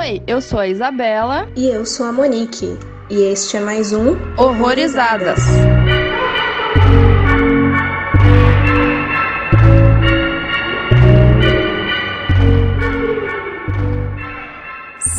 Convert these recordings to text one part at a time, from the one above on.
Oi, eu sou a Isabela. E eu sou a Monique. E este é mais um Horrorizadas.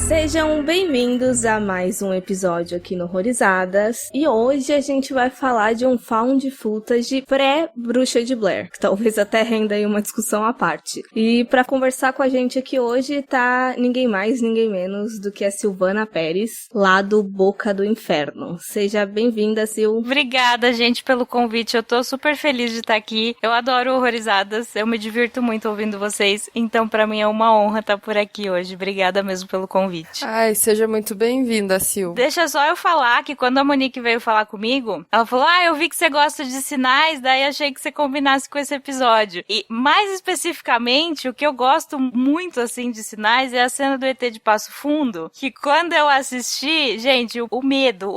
Sejam bem-vindos a mais um episódio aqui no Horrorizadas. E hoje a gente vai falar de um found footage pré-Bruxa de Blair, que talvez até renda aí uma discussão à parte. E pra conversar com a gente aqui hoje tá ninguém mais, ninguém menos do que a Silvana Pérez, lá do Boca do Inferno. Seja bem-vinda, Sil. Obrigada, gente, pelo convite. Eu tô super feliz de estar aqui. Eu adoro Horrorizadas, eu me divirto muito ouvindo vocês, então pra mim é uma honra estar por aqui hoje. Obrigada mesmo pelo convite. Ai, seja muito bem-vinda, Sil. Deixa só eu falar que quando a Monique veio falar comigo, ela falou, eu vi que você gosta de sinais, daí achei que você combinasse com esse episódio. E, mais especificamente, o que eu gosto muito, assim, de sinais é a cena do ET de Passo Fundo, que quando eu assisti, gente, o medo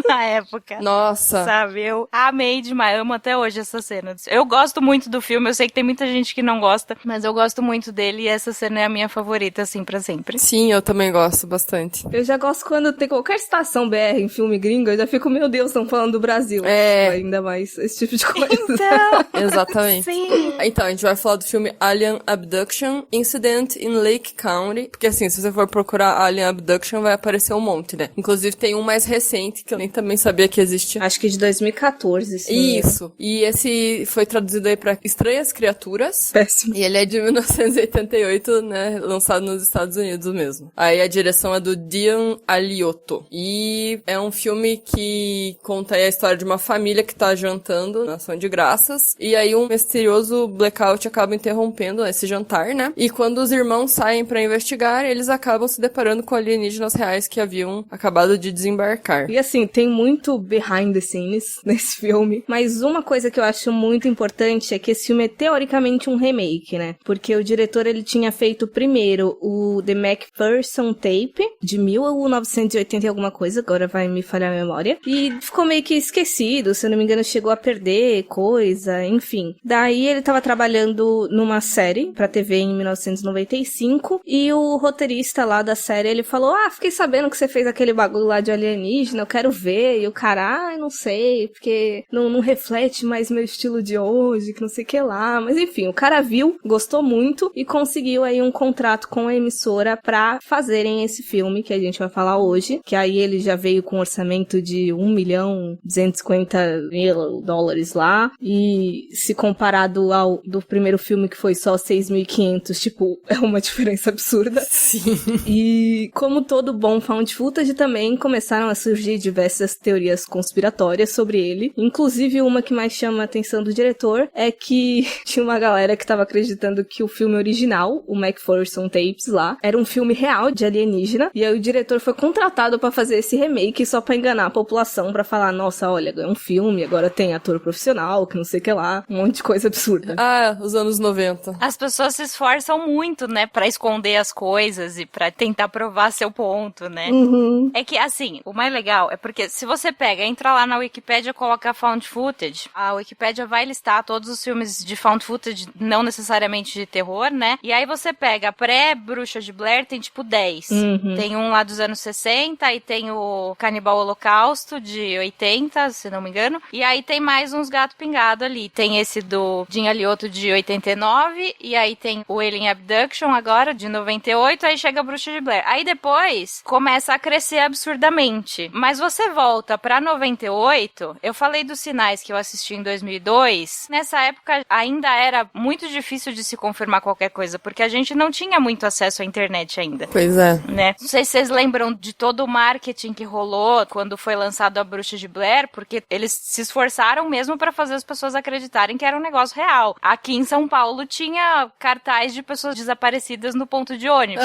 na época. Nossa. Sabe, eu amei demais, eu amo até hoje essa cena. Eu gosto muito do filme, eu sei que tem muita gente que não gosta, mas eu gosto muito dele e essa cena é a minha favorita, assim, pra sempre. Sim, eu também gosto bastante. Eu já gosto quando tem qualquer citação BR em filme gringo, eu já fico, meu Deus, estão falando do Brasil. Ainda mais esse tipo de coisa. Então, exatamente. Sim. Então, a gente vai falar do filme Alien Abduction Incident in Lake County, porque assim, se você for procurar Alien Abduction, vai aparecer um monte, né? Inclusive tem um mais recente, que eu nem também sabia que existia. Acho que de 2014, sim. Isso. E esse foi traduzido aí pra Estranhas Criaturas. Péssimo. E ele é de 1988, né? Lançado nos Estados Unidos mesmo. Aí a direção é do Dian Aliotto. E é um filme que conta aí a história de uma família que tá jantando na ação de graças. E aí um misterioso blackout acaba interrompendo esse jantar, né? E quando os irmãos saem pra investigar, eles acabam se deparando com alienígenas reais que haviam acabado de desembarcar. E assim, tem muito behind the scenes nesse filme. Mas uma coisa que eu acho muito importante é que esse filme é teoricamente um remake, né? Porque o diretor, ele tinha feito primeiro o The McPherson Tape, de 1980 e alguma coisa, agora vai me falhar a memória. E ficou meio que esquecido, se eu não me engano, chegou a perder coisa, enfim. Daí ele tava trabalhando numa série pra TV em 1995, e o roteirista lá da série, ele falou, fiquei sabendo que você fez aquele bagulho lá de alienígena, eu quero ver. E o cara, não sei, porque não reflete mais meu estilo de hoje, que não sei o que lá. Mas enfim, o cara viu, gostou muito e conseguiu aí um contrato com a emissora pra fazerem esse filme que a gente vai falar hoje, que aí ele já veio com um orçamento de $1.250.000 lá, e se comparado ao do primeiro filme que foi só 6.500, tipo, é uma diferença absurda. Sim. E como todo bom found footage, também começaram a surgir diversas teorias conspiratórias sobre ele, inclusive uma que mais chama a atenção do diretor é que tinha uma galera que tava acreditando que o filme original, o McPherson Tapes lá, era um filme real de alienígena, e aí o diretor foi contratado pra fazer esse remake só pra enganar a população, pra falar, nossa, olha, é um filme, agora tem ator profissional, que não sei o que lá, um monte de coisa absurda. Os anos 90. As pessoas se esforçam muito, né, pra esconder as coisas e pra tentar provar seu ponto, né? Uhum. É que, assim, o mais legal é porque se você entra lá na Wikipédia e coloca found footage, a Wikipédia vai listar todos os filmes de found footage, não necessariamente de terror, né? E aí você pega pré-Bruxa de Blair, tem tipo 10. Uhum. Tem um lá dos anos 60 e tem o Canibal Holocausto de 80, se não me engano. E aí tem mais uns gato pingado ali. Tem esse do Jim Aliotto de 89 e aí tem o Alien Abduction agora de 98, aí chega a Bruxa de Blair. Aí depois começa a crescer absurdamente. Mas você volta pra 98, eu falei dos sinais que eu assisti em 2002. Nessa época ainda era muito difícil de se confirmar qualquer coisa, porque a gente não tinha muito acesso à internet ainda. Pois é. Né? Não sei se vocês lembram de todo o marketing que rolou quando foi lançado a Bruxa de Blair, porque eles se esforçaram mesmo pra fazer as pessoas acreditarem que era um negócio real. Aqui em São Paulo tinha cartaz de pessoas desaparecidas no ponto de ônibus.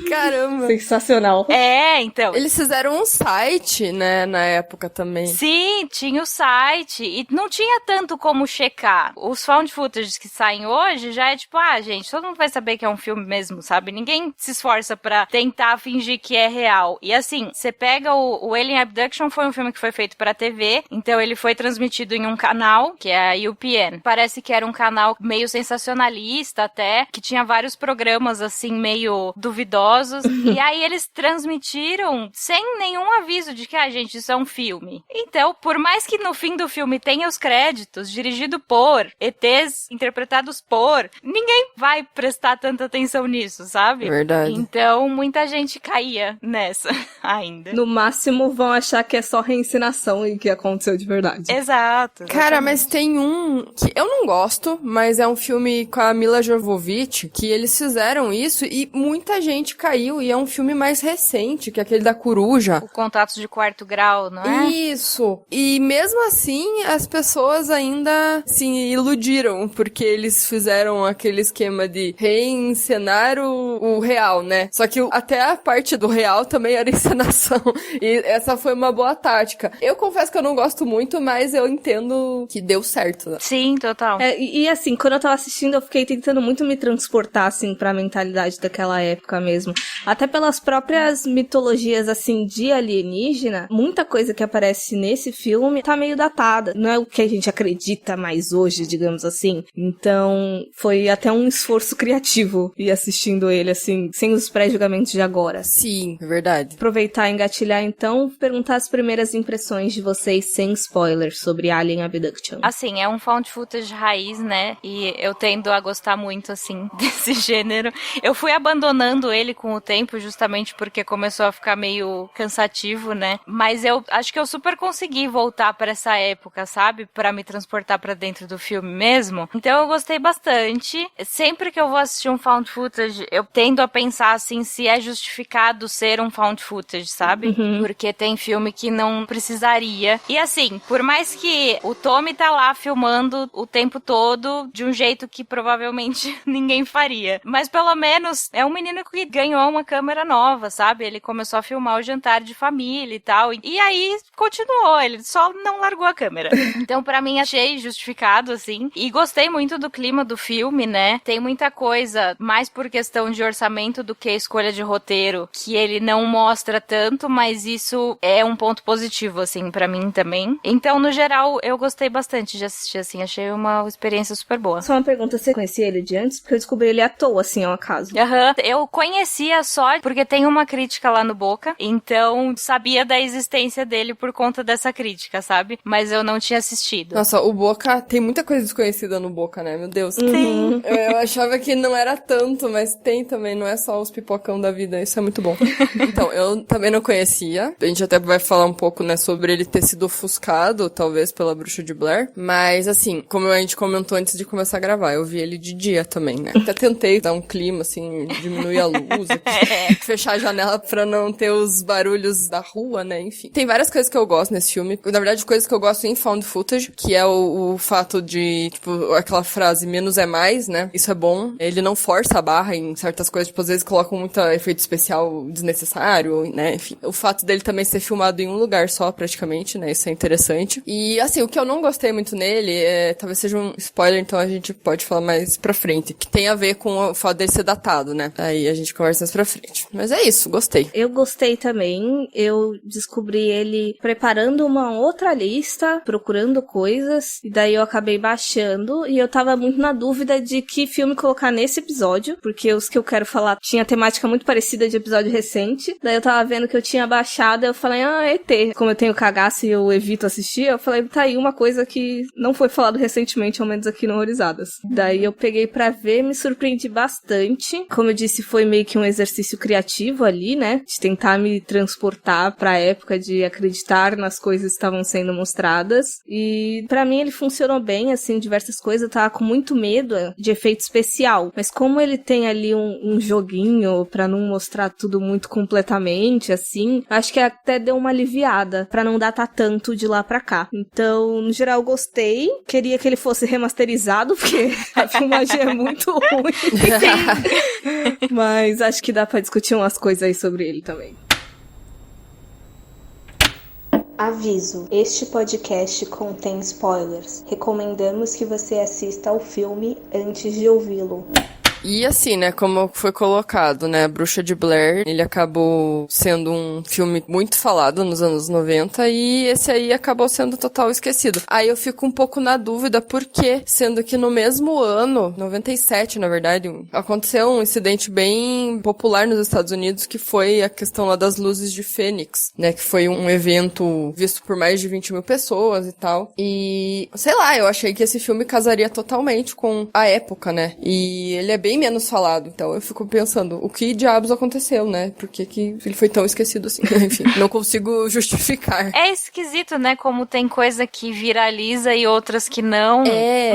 Caramba. Sensacional. Então. Eles fizeram um site, né, na época também. Sim, tinha o site. E não tinha tanto como checar. Os found footage que saem hoje já é tipo, gente, todo mundo vai saber que é um filme mesmo, sabe? Ninguém se se esforça pra tentar fingir que é real. E assim, você pega o Alien Abduction, foi um filme que foi feito pra TV, então ele foi transmitido em um canal, que é a UPN. Parece que era um canal meio sensacionalista até, que tinha vários programas assim, meio duvidosos. E aí eles transmitiram sem nenhum aviso de que, gente, isso é um filme. Então, por mais que no fim do filme tenha os créditos, dirigido por ETs, interpretados por, ninguém vai prestar tanta atenção nisso, sabe? Verdade. Então, muita gente caía nessa ainda. No máximo, vão achar que é só reencenação e que aconteceu de verdade. Exato. Cara, mas tem um que eu não gosto, mas é um filme com a Mila Jovovich, que eles fizeram isso e muita gente caiu, e é um filme mais recente, que é aquele da coruja. O Contatos de Quarto Grau, não é? Isso. E mesmo assim, as pessoas ainda se iludiram, porque eles fizeram aquele esquema de reencenar o real, né? Só que até a parte do real também era encenação. E essa foi uma boa tática. Eu confesso que eu não gosto muito, mas eu entendo que deu certo, né? Sim, total. E assim, quando eu tava assistindo, eu fiquei tentando muito me transportar, assim, pra mentalidade daquela época mesmo. Até pelas próprias mitologias, assim, de alienígena, muita coisa que aparece nesse filme tá meio datada. Não é o que a gente acredita mais hoje, digamos assim. Então, foi até um esforço criativo ir assistindo ele, assim, sem os pré-julgamentos de agora. Sim, é verdade. Aproveitar e engatilhar, então, perguntar as primeiras impressões de vocês sem spoilers sobre Alien Abduction. Assim, é um found footage raiz, né? E eu tendo a gostar muito, assim, desse gênero. Eu fui abandonando ele com o tempo, justamente porque começou a ficar meio cansativo, né? Mas eu acho que eu super consegui voltar pra essa época, sabe? Pra me transportar pra dentro do filme mesmo. Então eu gostei bastante. Sempre que eu vou assistir um found footage, eu tendo a pensar, assim, se é justificado ser um found footage, sabe? Porque tem filme que não precisaria. E assim, por mais que o Tommy tá lá filmando o tempo todo de um jeito que provavelmente ninguém faria. Mas pelo menos é um menino que ganhou uma câmera nova, sabe? Ele começou a filmar o jantar de família e tal. E aí continuou, ele só não largou a câmera. Então pra mim achei justificado, assim. E gostei muito do clima do filme, né? Tem muita coisa, mais por questão de orçamento do que escolha de roteiro, que ele não mostra tanto, mas isso é um ponto positivo, assim, pra mim também. Então, no geral, eu gostei bastante de assistir, assim. Achei uma experiência super boa. Só uma pergunta, você conhecia ele de antes? Porque eu descobri ele à toa, assim, ao acaso. Eu conhecia só porque tem uma crítica lá no Boca, então sabia da existência dele por conta dessa crítica, sabe? Mas eu não tinha assistido. Nossa, o Boca, tem muita coisa desconhecida no Boca, né? Meu Deus. Sim. Eu achava que não era tanto, mas tem também, não é só os pipocão da vida, isso é muito bom. Então, eu também não conhecia, a gente até vai falar um pouco, né, sobre ele ter sido ofuscado, talvez, pela Bruxa de Blair, mas assim, como a gente comentou antes de começar a gravar, eu vi ele de dia também, né? Até tentei dar um clima, assim, diminuir a luz aqui, fechar a janela pra não ter os barulhos da rua, né, enfim. Tem várias coisas que eu gosto nesse filme, na verdade, coisas que eu gosto em found footage, que é o fato de, tipo, aquela frase, menos é mais, né, isso é bom. Ele não força a barra em certas coisas, tipo, às vezes colocam muito efeito especial desnecessário, né, enfim. O fato dele também ser filmado em um lugar só, praticamente, né, isso é interessante. E, assim, o que eu não gostei muito nele, talvez seja um spoiler, então a gente pode falar mais pra frente, que tem a ver com o fato dele ser datado, né, aí a gente conversa mais pra frente. Mas é isso, gostei. Eu gostei também, eu descobri ele preparando uma outra lista, procurando coisas, e daí eu acabei baixando, e eu tava muito na dúvida de que filme colocar nesse episódio, porque os que eu quero falar tinha temática muito parecida de episódio recente, daí eu tava vendo que eu tinha baixado, eu falei, ET. Como eu tenho cagaço e eu evito assistir, eu falei, tá aí uma coisa que não foi falado recentemente, ao menos aqui no Horrorizadas. Daí eu peguei pra ver, me surpreendi bastante. Como eu disse, foi meio que um exercício criativo ali, né? De tentar me transportar pra época, de acreditar nas coisas que estavam sendo mostradas. E pra mim ele funcionou bem, assim, diversas coisas. Eu tava com muito medo de efeito especial. Mas como ele tem ali um joguinho pra não mostrar tudo muito completamente, assim, acho que até deu uma aliviada pra não datar tanto de lá pra cá. Então, no geral, gostei. Queria que ele fosse remasterizado, porque a filmagem é muito ruim. Mas acho que dá pra discutir umas coisas aí sobre ele também. Aviso: este podcast contém spoilers. Recomendamos que você assista ao filme antes de ouvi-lo. E assim, né, como foi colocado, né, Bruxa de Blair, ele acabou sendo um filme muito falado nos anos 90 e esse aí acabou sendo total esquecido. Aí eu fico um pouco na dúvida por quê, sendo que no mesmo ano, 97 na verdade, aconteceu um incidente bem popular nos Estados Unidos que foi a questão lá das luzes de Fênix, né, que foi um evento visto por mais de 20 mil pessoas e tal. E, sei lá, eu achei que esse filme casaria totalmente com a época, né, e ele é bem menos falado, então eu fico pensando, o que diabos aconteceu, né, por que ele foi tão esquecido assim, enfim, não consigo justificar. É esquisito, né, como tem coisa que viraliza e outras que não.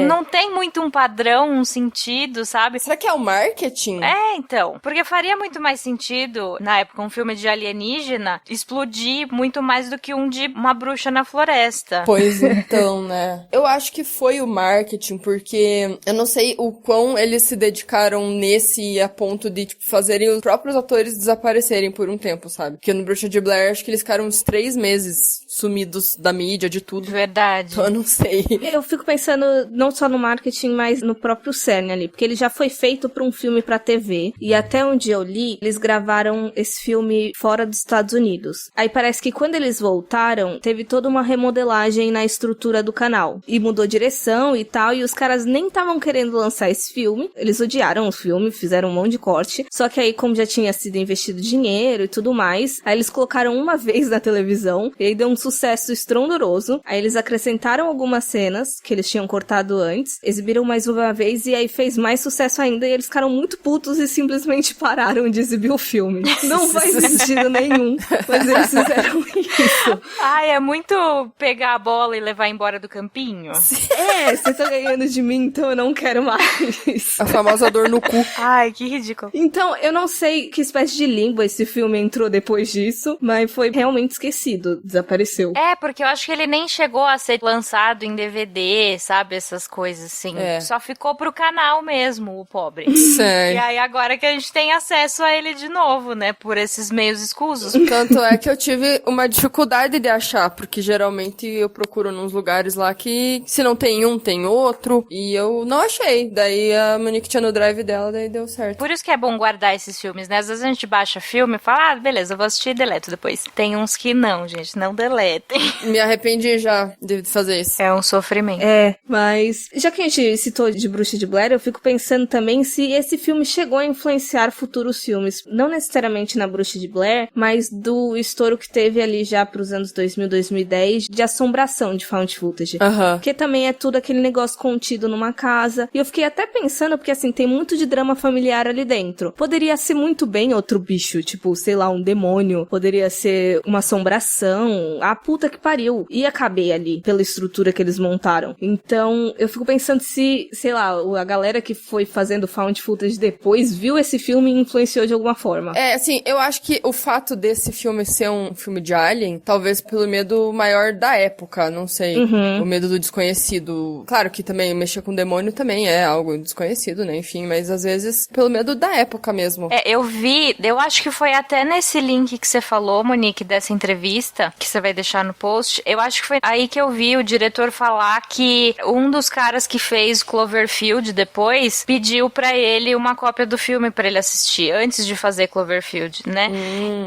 Não tem muito um padrão, um sentido, sabe? Será que é o marketing? Então, porque faria muito mais sentido, na época, um filme de alienígena explodir muito mais do que um de uma bruxa na floresta. Pois então, né? Eu acho que foi o marketing, porque eu não sei o quão eles se dedicaram nesse a ponto de, tipo, fazerem os próprios atores desaparecerem por um tempo, sabe? Porque no Bruxa de Blair, acho que eles ficaram uns 3 meses sumidos da mídia, de tudo. Verdade. Então eu não sei. Eu fico pensando não só no marketing, mas no próprio cerne ali, porque ele já foi feito pra um filme pra TV, e até onde eu li, eles gravaram esse filme fora dos Estados Unidos. Aí parece que quando eles voltaram, teve toda uma remodelagem na estrutura do canal, e mudou direção e tal, e os caras nem estavam querendo lançar esse filme, eles odiaram o filme, fizeram um monte de corte, só que aí como já tinha sido investido dinheiro e tudo mais, aí eles colocaram uma vez na televisão, e aí deu um sucesso estrondoso, aí eles acrescentaram algumas cenas que eles tinham cortado antes, exibiram mais uma vez, e aí fez mais sucesso ainda, e eles ficaram muito putos e simplesmente pararam de exibir o filme. Não faz sentido nenhum, mas eles fizeram isso. Ai, é muito pegar a bola e levar embora do campinho. Vocês estão ganhando de mim, então eu não quero mais. A famosa dor no cu. Ai, que ridículo. Então, eu não sei que espécie de limbo esse filme entrou depois disso, mas foi realmente esquecido, desapareceu. Porque eu acho que ele nem chegou a ser lançado em DVD, sabe? Essas coisas assim. Só ficou pro canal mesmo, o pobre. Sei. E aí agora que a gente tem acesso a ele de novo, né? Por esses meios escusos. Tanto é que eu tive uma dificuldade de achar, porque geralmente eu procuro nos lugares lá que se não tem um, tem outro, e eu não achei. Daí a Monique tinha no drive dela, daí deu certo. Por isso que é bom guardar esses filmes, né? Às vezes a gente baixa filme e fala, beleza, eu vou assistir e deleto depois. Tem uns que não, gente, não deletem. Me arrependi já de fazer isso. É um sofrimento. Mas já que a gente citou de Bruxa de Blair, eu fico pensando também se esse filme chegou a influenciar futuros filmes. Não necessariamente na Bruxa de Blair, mas do estouro que teve ali já pros anos 2000, 2010, de assombração de found footage. Porque também é tudo aquele negócio contido numa casa. E eu fiquei até pensando, porque assim, tem muito de drama familiar ali dentro. Poderia ser muito bem outro bicho, tipo, sei lá, um demônio. Poderia ser uma assombração. A puta que pariu. Ia caber ali, pela estrutura que eles montaram. Então, eu fico pensando se, sei lá, a galera que foi fazendo found footage depois viu esse filme e influenciou de alguma forma. Assim, eu acho que o fato desse filme ser um filme de Alien, talvez pelo medo maior da época, não sei. O medo do desconhecido. Claro que também mexer com demônio também é algo desconhecido, né? Enfim, mas às vezes pelo medo da época mesmo. Eu acho que foi até nesse link que você falou, Monique, dessa entrevista, que você vai deixar no post, eu acho que foi aí que eu vi o diretor falar que um dos caras que fez Cloverfield depois pediu pra ele uma cópia do filme pra ele assistir, antes de fazer Cloverfield, né?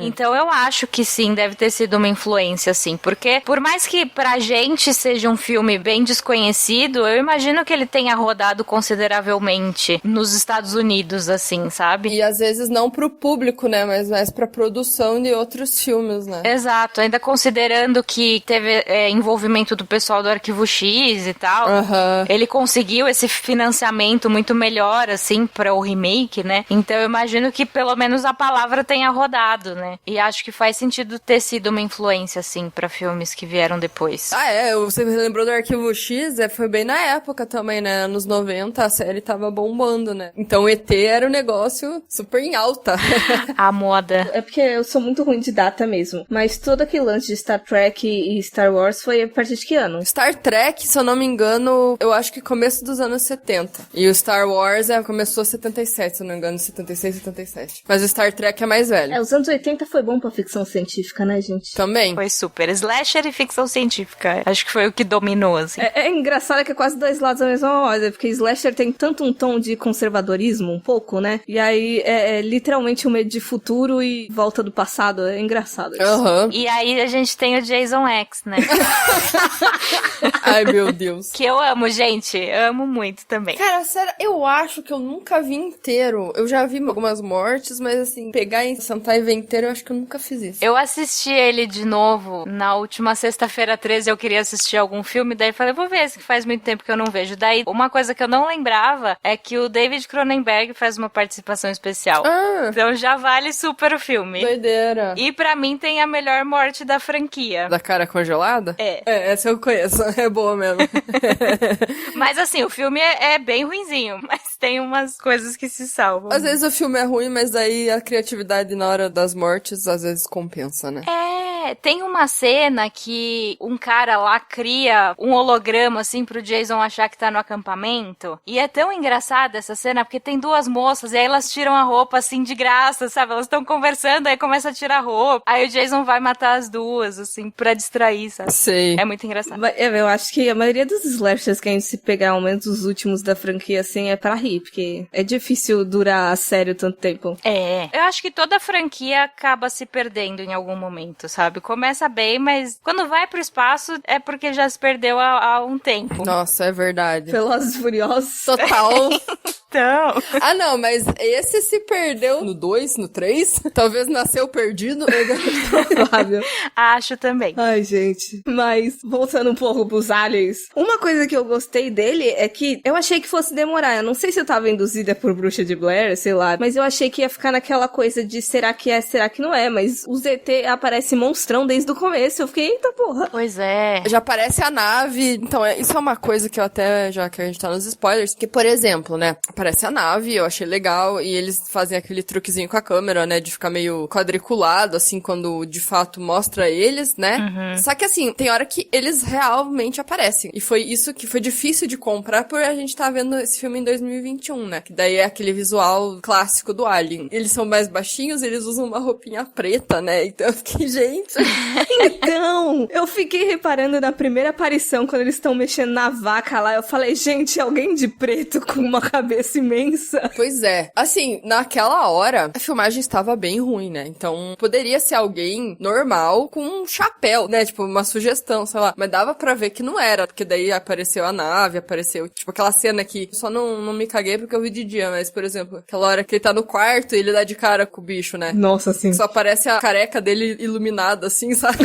Então eu acho que sim, deve ter sido uma influência, assim, porque por mais que pra gente seja um filme bem desconhecido, eu imagino que ele tenha rodado consideravelmente nos Estados Unidos, assim, sabe? E às vezes não pro público, né? Mas mais pra produção de outros filmes, né? Exato, ainda considerando que teve envolvimento do pessoal do Arquivo X e tal, ele conseguiu esse financiamento muito melhor, assim, para o remake, né? Então eu imagino que pelo menos a palavra tenha rodado, né? E acho que faz sentido ter sido uma influência, assim, pra filmes que vieram depois. Você lembrou do Arquivo X? Foi bem na época também, né? Anos 90, a série tava bombando, né? Então ET era um negócio super em alta. A moda. É porque eu sou muito ruim de data mesmo. Mas todo aquele lance de Star Trek e Star Wars foi a partir de que ano? Star Trek, se eu não me engano, eu acho que começo dos anos 70. E o Star Wars começou em 77, se eu não me engano, 76, 77. Mas o Star Trek é mais velho. Os anos 80 foi bom pra ficção científica, né, gente? Também. Foi super. Slasher e ficção científica. Acho que foi o que dominou, assim. É engraçado que é quase dois lados da mesma moeda, porque Slasher tem tanto um tom de conservadorismo um pouco, né? E aí é literalmente um medo de futuro e volta do passado. É engraçado isso. Aham. E aí a gente tem o Jason X, né? Ai, meu Deus. Que eu amo, gente. Amo muito também. Cara, sério, eu acho que eu nunca vi inteiro. Eu já vi algumas mortes, mas assim, pegar e sentar e ver inteiro, eu acho que eu nunca fiz isso. Eu assisti ele de novo na última sexta-feira 13, eu queria assistir algum filme, daí falei, vou ver esse que faz muito tempo que eu não vejo. Daí, uma coisa que eu não lembrava é que o David Cronenberg faz uma participação especial. Ah, Então já vale super o filme. doideira. E pra mim tem a melhor morte da franquia. Da cara congelada? É. É, essa eu conheço. É boa mesmo. Mas assim, o filme é bem ruinzinho, mas tem umas coisas que se salvam. Às vezes o filme é ruim, mas aí a criatividade na hora das mortes às vezes compensa, né? Tem uma cena que um cara lá cria um holograma, assim, pro Jason achar que tá no acampamento. E é tão engraçada essa cena, porque tem duas moças, e aí elas tiram a roupa, assim, de graça, sabe? Elas estão conversando, aí começa a tirar a roupa. Aí o Jason vai matar as duas, assim, pra distrair, sabe? Sei. É muito engraçado. Eu acho que a maioria dos slashers que a gente se pegar, ao menos os últimos da franquia, assim, é pra rir, porque é difícil durar a sério tanto tempo. Eu acho que toda franquia acaba se perdendo em algum momento, sabe? Começa bem, mas quando vai pro espaço é porque já se perdeu há um tempo. Nossa, é verdade. Velozes e Furiosos. Total. Então... Ah, não, mas esse se perdeu no 2, no 3. Talvez nasceu perdido. Provável. Acho também. Ai, gente. Mas, voltando um pouco pros aliens, uma coisa que eu gostei dele é que eu achei que fosse demorar. Eu não sei se eu tava induzida por Bruxa de Blair, sei lá, mas eu achei que ia ficar naquela coisa de será que é, será que não é, mas o ZT aparece monstrão desde o começo. Eu fiquei, eita porra. Pois é. Já aparece a nave. Então, isso é uma coisa que eu até, já que a gente tá nos spoilers, que, por exemplo, né, aparece a nave, eu achei legal, e eles fazem aquele truquezinho com a câmera, né, de ficar meio quadriculado, assim, quando de fato mostra eles, né? Uhum. Só que, assim, tem hora que eles realmente aparecem. E foi isso que foi difícil de comprar, por a gente tá vendo esse filme em 2021, né? Que daí é aquele visual clássico do Alien. Eles são mais baixinhos, eles usam uma roupinha preta, né? Então eu fiquei, gente... Então, eu fiquei reparando na primeira aparição, quando eles estão mexendo na vaca lá, eu falei, gente, alguém de preto com uma cabeça imensa. Pois é. Assim, naquela hora, a filmagem estava bem ruim, né? Então, poderia ser alguém normal com um chapéu, né? Tipo, uma sugestão, sei lá. Mas dava pra ver que não era, porque daí apareceu a nave, apareceu, tipo, aquela cena que só não me caguei porque eu vi de dia, mas, por exemplo, aquela hora que ele tá no quarto e ele dá de cara com o bicho, né? Nossa, sim. Só aparece a careca dele iluminada, assim, sabe?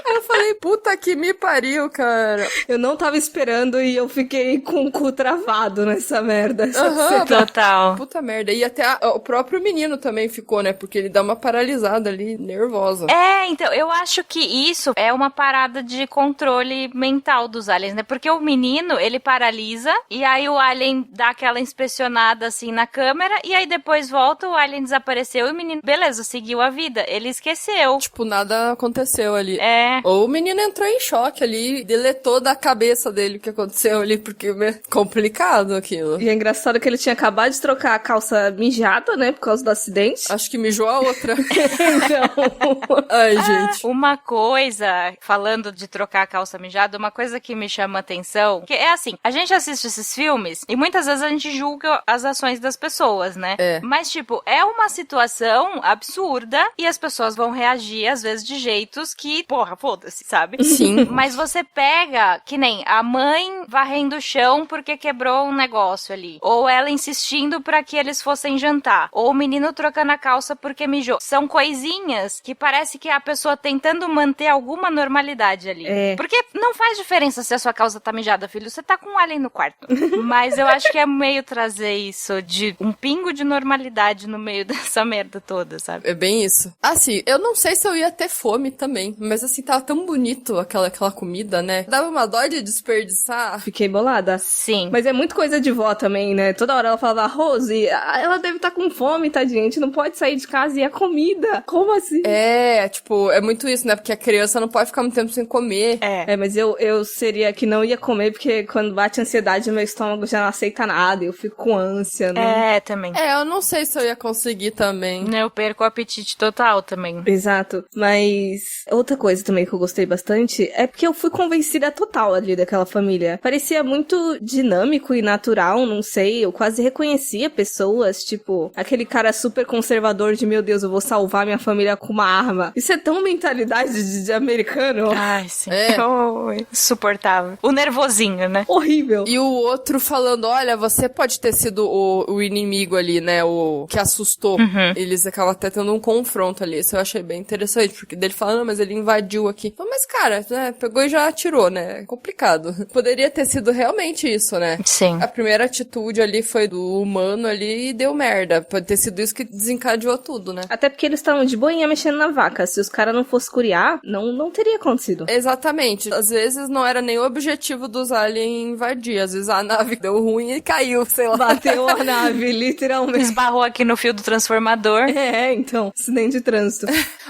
Aí eu falei, puta que me pariu, cara. Eu não tava esperando e eu fiquei com o cu travado nessa merda. Aham, Total. puta merda. E até o próprio menino também ficou, né? Porque ele dá uma paralisada ali, nervosa. Então, eu acho que isso é uma parada de controle mental dos aliens, né? Porque o menino, ele paralisa, e aí o alien dá aquela inspecionada, assim, na câmera, e aí depois volta, o alien desapareceu, e o menino, beleza, seguiu a vida. Ele esqueceu. Tipo, nada aconteceu ali. É. Ou o menino entrou em choque ali, deletou da cabeça dele o que aconteceu ali, porque é complicado aquilo. E é engraçado que ele tinha acabado de trocar a calça mijada, né, por causa do acidente. Acho que mijou a outra. Então... Ai, gente. Uma coisa, falando de trocar a calça mijada, uma coisa que me chama atenção, que é assim, a gente assiste esses filmes e muitas vezes a gente julga as ações das pessoas, né? É. Mas, tipo, é uma situação absurda e as pessoas vão reagir, às vezes, de jeitos que, porra, foda-se, sabe? Sim. Mas você pega, que nem a mãe varrendo o chão porque quebrou um negócio ali. Ou ela insistindo pra que eles fossem jantar. Ou o menino trocando a calça porque mijou. São coisinhas que parece que a pessoa tentando manter alguma normalidade ali. É. Porque não faz diferença se a sua calça tá mijada, filho. Você tá com um alien no quarto. Mas eu acho que é meio trazer isso de um pingo de normalidade no meio dessa merda toda, sabe? É bem isso. Assim, eu não sei se eu ia ter fome também, mas assim, tava tão bonito aquela comida, né? Dava uma dó de desperdiçar. Fiquei bolada. Sim. Mas é muito coisa de vó também, né? Toda hora ela falava, Rose, ela deve estar com fome, tadinha. A gente não pode sair de casa e a comida. Como assim? É, tipo, é muito isso, né? Porque a criança não pode ficar muito tempo sem comer. É. Mas eu seria que não ia comer, porque quando bate ansiedade, meu estômago já não aceita nada. Eu fico com ânsia, né? É, também. É, eu não sei se eu ia conseguir também. Eu perco o apetite total também. Exato. Mas outra coisa também que eu gostei gostei bastante é porque eu fui convencida total ali daquela família. Parecia muito dinâmico e natural, não sei. Eu quase reconhecia pessoas, tipo, aquele cara super conservador de, meu Deus, eu vou salvar minha família com uma arma. Isso é tão mentalidade de americano. Ai, sim. É. Oh, insuportável. O nervosinho, né? Horrível. E o outro falando, olha, você pode ter sido o inimigo ali, né? O que assustou. Eles acabam até tendo um confronto ali. Isso eu achei bem interessante, porque dele falando, mas ele invadiu aqui. Mas, cara, né, pegou e já atirou, né? É complicado. Poderia ter sido realmente isso, né? Sim. A primeira atitude ali foi do humano ali e deu merda. Pode ter sido isso que desencadeou tudo, né? Até porque eles estavam de boinha mexendo na vaca. Se os caras não fossem curiar, não teria acontecido. Exatamente. Às vezes não era nem o objetivo dos aliens invadir. Às vezes a nave deu ruim e caiu, sei lá. Bateu a nave, literalmente. Esbarrou aqui no fio do transformador. É, então, acidente de trânsito.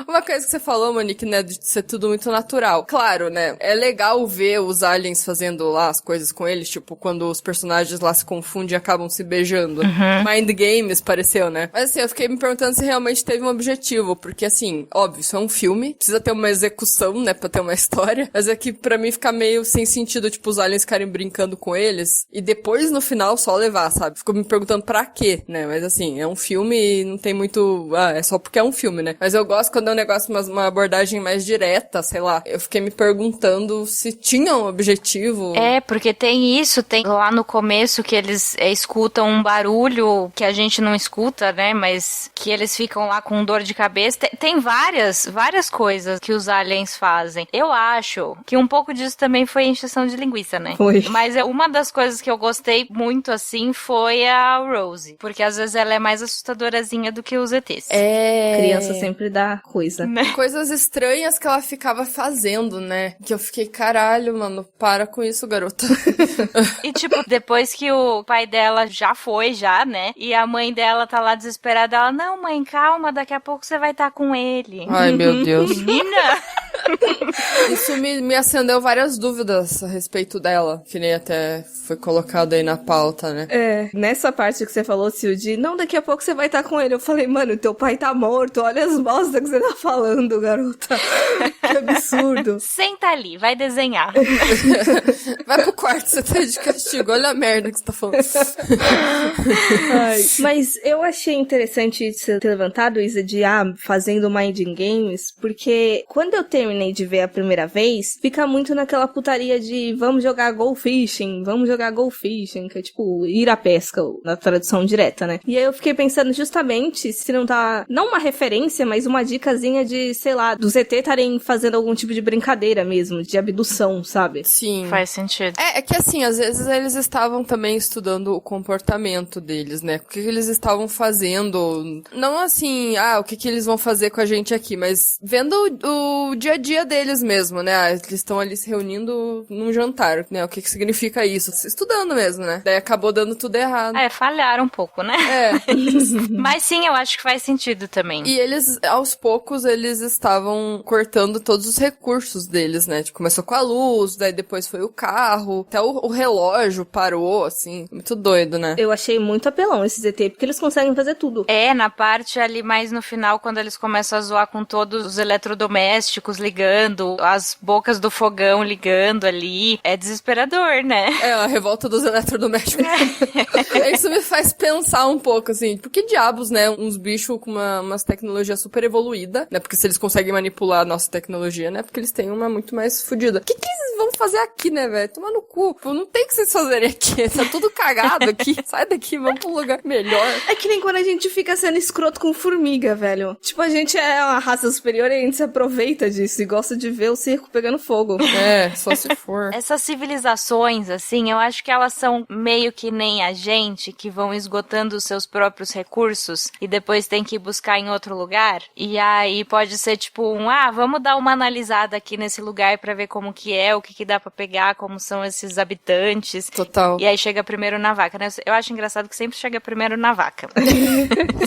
Uma coisa que você falou, Monique, né, de ser tudo muito natural. Claro, né, é legal ver os aliens fazendo lá as coisas com eles, tipo, quando os personagens lá se confundem e acabam se beijando. Mind Games, pareceu, né? Mas assim, eu fiquei me perguntando se realmente teve um objetivo, porque assim, óbvio, isso é um filme, precisa ter uma execução, né, pra ter uma história, mas é que pra mim fica meio sem sentido, tipo, os aliens ficarem brincando com eles e depois no final só levar, sabe? Fico me perguntando pra quê, né? Mas assim, é um filme e não tem muito... é só porque é um filme, né? Mas eu gosto quando é um negócio, uma abordagem mais direta, sei lá. Eu fiquei me perguntando se tinha um objetivo. É, porque tem isso, tem lá no começo que eles escutam um barulho que a gente não escuta, né? Mas que eles ficam lá com dor de cabeça. Tem várias coisas que os aliens fazem. Eu acho que um pouco disso também foi encheção de linguiça, né? Foi. Mas uma das coisas que eu gostei muito, assim, foi a Rose. Porque às vezes ela é mais assustadorazinha do que os ETs. Criança sempre dá coisa. Coisas estranhas que ela ficava fazendo, né? Que eu fiquei, caralho, mano, para com isso, garota. E, tipo, depois que o pai dela já foi, né? E a mãe dela tá lá desesperada, ela, não, mãe, calma, daqui a pouco você vai estar com ele. Ai, meu Deus. Menina! Isso me acendeu várias dúvidas a respeito dela, que nem até foi colocado aí na pauta, né? É, nessa parte que você falou, Sildi, não, daqui a pouco você vai estar com ele. Eu falei, mano, teu pai tá morto, olha as bosta que você tá falando, garota. Que absurdo. Senta ali, vai desenhar. Vai pro quarto, você tá de castigo, olha a merda que você tá falando. Ai, mas eu achei interessante você ter levantado, Isa, de fazendo Mind Games, porque quando eu terminei de ver a primeira vez, fica muito naquela putaria de vamos jogar Go Fishing, que é tipo ir à pesca, na tradução direta, né? E aí eu fiquei pensando justamente se não tá, não uma referência, mas uma dicasinha de, sei lá, dos ET estarem fazendo algum tipo de brincadeira mesmo, de abdução, sabe? Sim. Faz sentido. É que assim, às vezes eles estavam também estudando o comportamento deles, né? O que eles estavam fazendo. Não assim, o que eles vão fazer com a gente aqui, mas vendo o dia a dia deles mesmo, né? Eles estão ali se reunindo num jantar, né? O que significa isso? Estudando mesmo, né? Daí acabou dando tudo errado. Falharam um pouco, né? Mas sim, eu acho que faz sentido também. E eles, aos poucos, eles estavam cortando todos os recursos deles, né? Tipo, começou com a luz, daí depois foi o carro, até o relógio parou, assim. Muito doido, né? Eu achei muito apelão esses ET, porque eles conseguem fazer tudo. Na parte ali mais no final, quando eles começam a zoar com todos os eletrodomésticos ligando, as bocas do fogão ligando ali, é desesperador, né? A revolta dos eletrodomésticos. Isso me faz pensar um pouco, assim, por que diabos, né, uns bichos com umas tecnologias super evoluídas, né, porque se eles conseguem manipular a nossa tecnologia, né, porque eles têm uma muito mais fodida. O que eles vão fazer aqui, né, velho? Tomar no cu. Pô, não tem o que vocês fazerem aqui, tá tudo cagado aqui. Sai daqui, vamos pra um lugar melhor. É que nem quando a gente fica sendo escroto com formiga, velho. Tipo, a gente é uma raça superior e a gente se aproveita disso e gosta de ver o circo pegando fogo. Só se for. Essas civilizações, assim, eu acho que elas são meio que nem a gente, que vão esgotando os seus próprios recursos e depois tem que buscar em outro lugar. E aí pode ser tipo vamos dar uma analisada aqui nesse lugar pra ver como que é, o que dá pra pegar, como são esses habitantes. Total. E aí chega primeiro na vaca, né? Eu acho engraçado que sempre chega primeiro na vaca.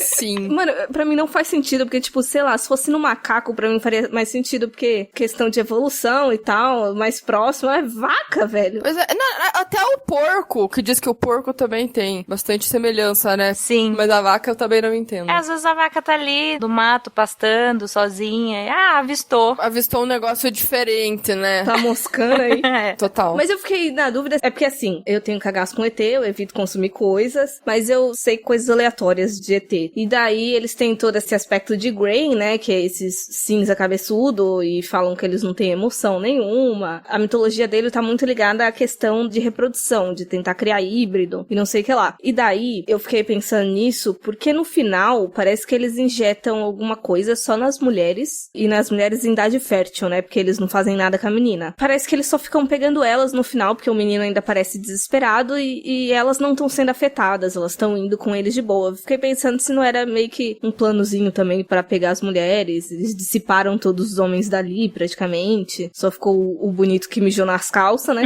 Sim. Mano, pra mim não faz sentido, porque, tipo, sei lá, se fosse no macaco, pra mim faria mais sentido, porque porque questão de evolução e tal, mais próximo, é vaca, velho. Pois é, até o porco, que diz que o porco também tem bastante semelhança, né? Sim. Mas a vaca eu também não entendo. Às vezes a vaca tá ali no mato, pastando, sozinha. Avistou. Avistou um negócio diferente, né? Tá moscando aí. Total. Mas eu fiquei na dúvida, é porque assim, eu tenho cagaço com ET, eu evito consumir coisas, mas eu sei coisas aleatórias de ET. E daí eles têm todo esse aspecto de Grey, né, que é esses cinza cabeçudo e falam que eles não têm emoção nenhuma. A mitologia dele tá muito ligada à questão de reprodução, de tentar criar híbrido e não sei o que lá. E daí eu fiquei pensando nisso porque no final parece que eles injetam alguma coisa só nas mulheres e nas mulheres em idade fértil, né, porque eles não fazem nada com a menina. Parece que eles só ficam pegando elas no final porque o menino ainda parece desesperado e elas não estão sendo afetadas, elas estão indo com eles de boa. Eu fiquei pensando se não era meio que um planozinho também pra pegar as mulheres, eles dissiparam todos os homens dali praticamente, só ficou o bonito que mijou nas calças, né?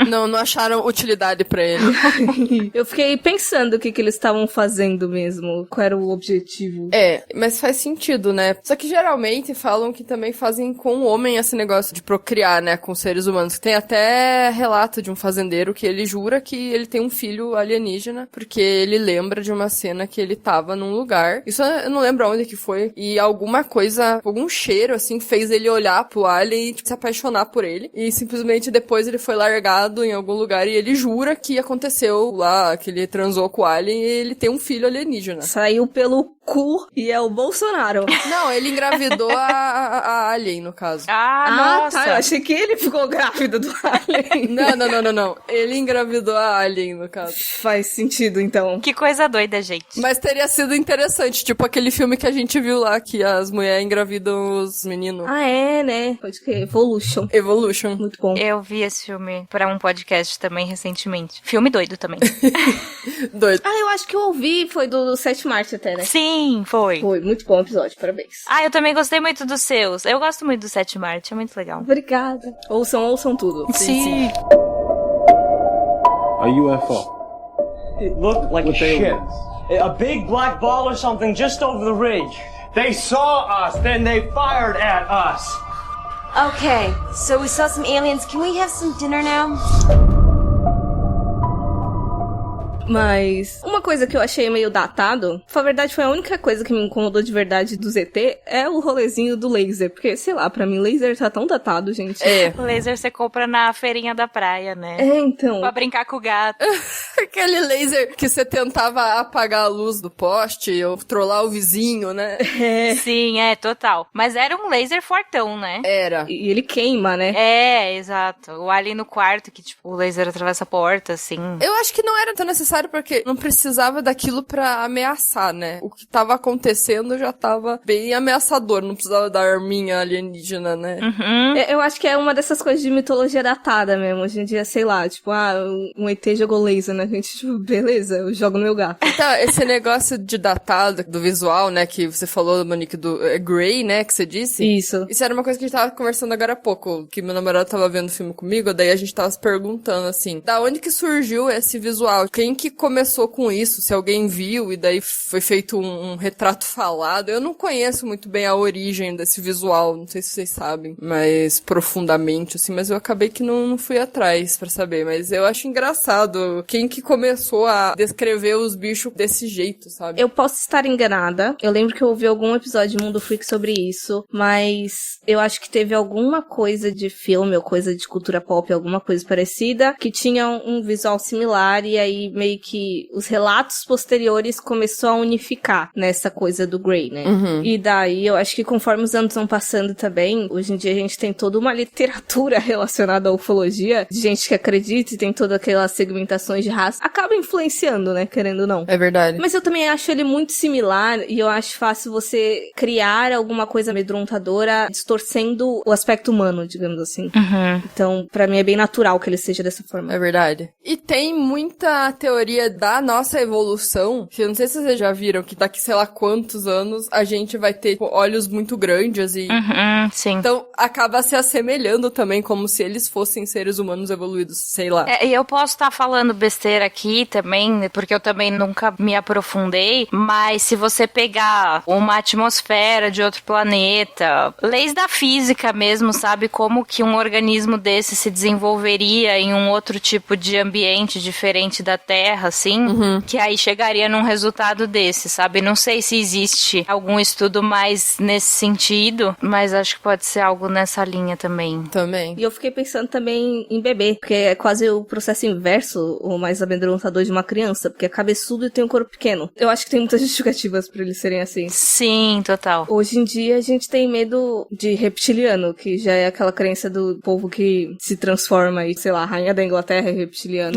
Não acharam utilidade pra ele. Eu fiquei pensando o que eles estavam fazendo mesmo, qual era o objetivo. Mas faz sentido, né? Só que geralmente falam que também fazem com o homem esse negócio de procriar, né, com seres humanos. Tem até relato de um fazendeiro que ele jura que ele tem um filho alienígena, porque ele lembra de uma cena que ele tava num lugar. Isso eu não lembro onde que foi. E alguma coisa, algum cheiro, assim, fez ele olhar pro alien e tipo, se apaixonar por ele. E simplesmente depois ele foi largado em algum lugar e ele jura que aconteceu lá, que ele transou com o alien e ele tem um filho alienígena. Saiu pelo cu e é o Bolsonaro. Não, ele engravidou a alien, no caso. Nossa. Tá, eu achei que ele ficou grávido do alien. Não. Ele engravidou a alien, no caso. Faz sentido, então. Que coisa doida, gente. Mas teria sido interessante, tipo aquele filme que a gente viu lá, que as mulheres engravidam os meninos. É, né? Pode crer. Evolution. Muito bom. Eu vi esse filme pra um podcast também recentemente. Filme doido também. Doido. Eu acho que eu ouvi, foi do 7 de março até, né? Sim, foi. Foi, muito bom o episódio, parabéns. Eu também gostei muito dos seus. Eu gosto muito do 7 de março, é muito legal. Obrigada. Ouçam tudo. Sim. A UFO. It looked like What a they ship. was. A big black ball or something just over the ridge. They saw us, then they fired at us. Okay, so we saw some aliens. Can we have some dinner now? Mas uma coisa que eu achei meio datado, na verdade foi a única coisa que me incomodou de verdade do ZT, é o rolezinho do laser. Porque, sei lá, pra mim laser tá tão datado, gente. O laser você compra na feirinha da praia, né? Então. Pra brincar com o gato. Aquele laser que você tentava apagar a luz do poste ou trollar o vizinho, né? Sim, total. Mas era um laser fortão, né? Era. E ele queima, né? Exato. O alien no quarto, que tipo, o laser atravessa a porta, assim. Eu acho que não era tão necessário porque não precisava daquilo pra ameaçar, né? O que tava acontecendo já tava bem ameaçador, não precisava da arminha alienígena, né? Uhum. Eu acho que é uma dessas coisas de mitologia datada mesmo. Hoje em dia, sei lá, tipo, um ET jogou laser, né? A gente, tipo, beleza, eu jogo no meu gato. Então, esse negócio de datado, do visual, né, que você falou, Monique, do Grey, né, que você disse. Isso. Isso era uma coisa que a gente tava conversando agora há pouco, que meu namorado tava vendo o filme comigo, daí a gente tava se perguntando, assim, da onde que surgiu esse visual? Quem que começou com isso? Se alguém viu e daí foi feito um retrato falado? Eu não conheço muito bem a origem desse visual, não sei se vocês sabem, mais profundamente, assim, mas eu acabei que não fui atrás pra saber, mas eu acho engraçado quem que começou a descrever os bichos desse jeito, sabe? Eu posso estar enganada. Eu lembro que eu ouvi algum episódio de Mundo Freak sobre isso, mas eu acho que teve alguma coisa de filme ou coisa de cultura pop, alguma coisa parecida, que tinha um visual similar e aí meio que os relatos posteriores começou a unificar nessa coisa do Grey, né? Uhum. E daí eu acho que conforme os anos vão passando também, hoje em dia a gente tem toda uma literatura relacionada à ufologia, de gente que acredita e tem todas aquelas segmentações de raça, acaba influenciando, né? Querendo ou não. É verdade. Mas eu também acho ele muito similar e eu acho fácil você criar alguma coisa amedrontadora distorcendo o aspecto humano, digamos assim. Uhum. Então, pra mim é bem natural que ele seja dessa forma. É verdade. E tem muita teoria teoria da nossa evolução, que eu não sei se vocês já viram, que daqui sei lá quantos anos a gente vai ter tipo, olhos muito grandes e... Sim. Então, acaba se assemelhando também, como se eles fossem seres humanos evoluídos, sei lá. E eu posso estar falando besteira aqui também, porque eu também nunca me aprofundei, mas se você pegar uma atmosfera de outro planeta, leis da física mesmo, sabe? Como que um organismo desse se desenvolveria em um outro tipo de ambiente diferente da Terra, assim, que aí chegaria num resultado desse, sabe? Não sei se existe algum estudo mais nesse sentido, mas acho que pode ser algo nessa linha também. Também. E eu fiquei pensando também em bebê, porque é quase o processo inverso, o mais amedrontador de uma criança, porque é cabeçudo e tem um corpo pequeno. Eu acho que tem muitas justificativas pra eles serem assim. Sim, total. Hoje em dia a gente tem medo de reptiliano, que já é aquela crença do povo que se transforma e, sei lá, a rainha da Inglaterra é reptiliana.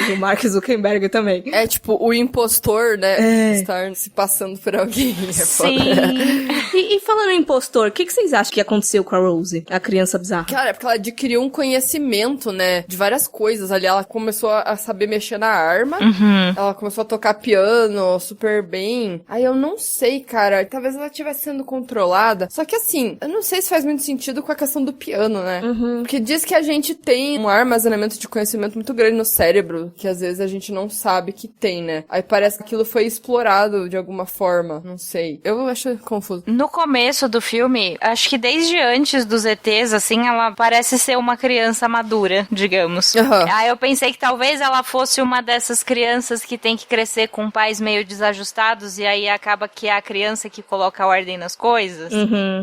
E o Mark Zuckerberg também. É tipo o impostor, né? Estar se passando por alguém. Sim. E falando em impostor, o que vocês acham que aconteceu com a Rose, a criança bizarra? Cara, é porque ela adquiriu um conhecimento, né? De várias coisas ali. Ela começou a saber mexer na arma. Ela começou a tocar piano super bem. Aí eu não sei, cara. Talvez ela estivesse sendo controlada. Só que assim, eu não sei se faz muito sentido com a questão do piano, né? Porque diz que a gente tem um armazenamento de conhecimento muito grande no cérebro, que às vezes a gente não sabe que tem, né? Aí parece que aquilo foi explorado de alguma forma. Não sei. Eu acho confuso. No começo do filme, acho que desde antes dos ETs, assim, ela parece ser uma criança madura, digamos. Aí eu pensei que talvez ela fosse uma dessas crianças que tem que crescer com pais meio desajustados e aí acaba que é a criança que coloca ordem nas coisas.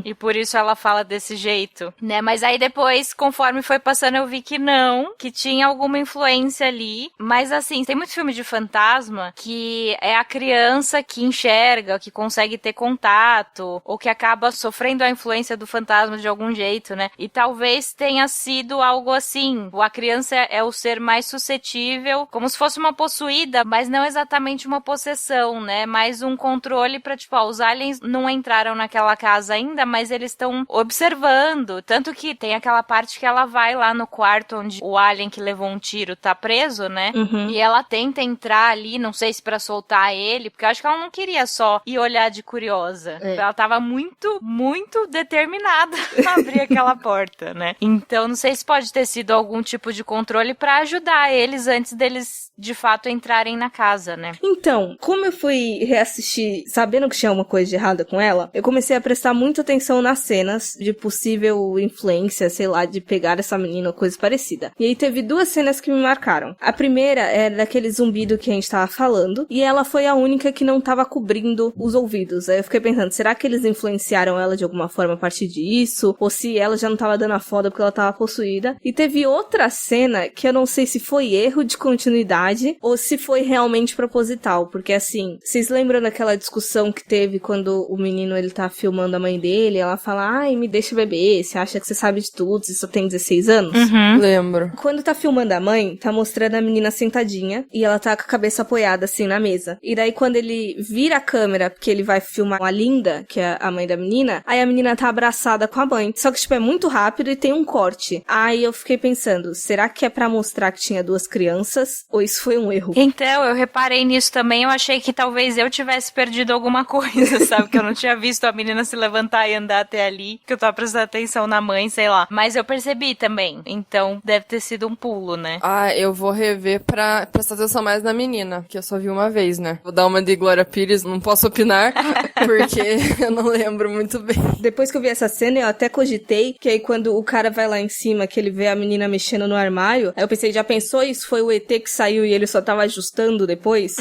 E por isso ela fala desse jeito, né? Mas aí depois, conforme foi passando, eu vi que não, que tinha alguma influência ali. Mas assim, tem muito filme de fantasma que é a criança que enxerga, que consegue ter contato, ou que acaba sofrendo a influência do fantasma de algum jeito, né? E talvez tenha sido algo assim. A criança é o ser mais suscetível, como se fosse uma possuída, mas não exatamente uma possessão, né? Mais um controle pra, tipo, os aliens não entraram naquela casa ainda, mas eles estão observando. Tanto que tem aquela parte que ela vai lá no quarto onde o alien que levou um tiro tá preso, né? E ela tenta entrar ali, não sei se pra soltar ele, porque eu acho que ela não queria só ir olhar de curiosa. Ela tava muito, muito determinada a abrir aquela porta, né? Então, não sei se pode ter sido algum tipo de controle pra ajudar eles antes deles, de fato, entrarem na casa, né? Então, como eu fui reassistir sabendo que tinha alguma coisa de errada com ela, eu comecei a prestar muita atenção nas cenas de possível influência, sei lá, de pegar essa menina ou coisa parecida. E aí teve duas cenas que me marcaram. A primeira é daquele zumbido que a gente tava falando, e ela foi a única que não tava cobrindo os ouvidos. Aí eu fiquei pensando, será que eles influenciaram ela de alguma forma a partir disso? Ou se ela já não tava dando a foda porque ela tava possuída? E teve outra cena que eu não sei se foi erro de continuidade ou se foi realmente proposital, porque assim, vocês lembram daquela discussão que teve quando o menino ele tá filmando a mãe dele, ela fala, ai, me deixa beber, você acha que você sabe de tudo, você só tem 16 anos? Lembro. Quando tá filmando a mãe, tá mostrando a menina sentadinha e ela tá com a cabeça apoiada assim na mesa. E daí quando ele vira a câmera, porque ele vai filmar a Linda, que é a mãe da menina, aí a menina tá abraçada com a mãe. Só que, tipo, é muito rápido e tem um corte. Aí eu fiquei pensando, será que é pra mostrar que tinha duas crianças? Ou isso foi um erro? Então, eu reparei nisso também, eu achei que talvez eu tivesse perdido alguma coisa, sabe? Que eu não tinha visto a menina se levantar e andar até ali, que eu tava prestando atenção na mãe, sei lá. Mas eu percebi também, então deve ter sido um pulo, né? Ah, eu vou rever pra prestar atenção mais na menina, que eu só vi uma vez, né? Vou dar uma de Glória Pires, não posso opinar, porque eu não lembro muito bem. Depois que eu vi essa cena, eu até cogitei que aí quando o cara vai lá em cima, que ele vê a menina mexendo no armário, aí eu pensei, já pensou isso? Foi o ET que saiu e ele só tava ajustando depois?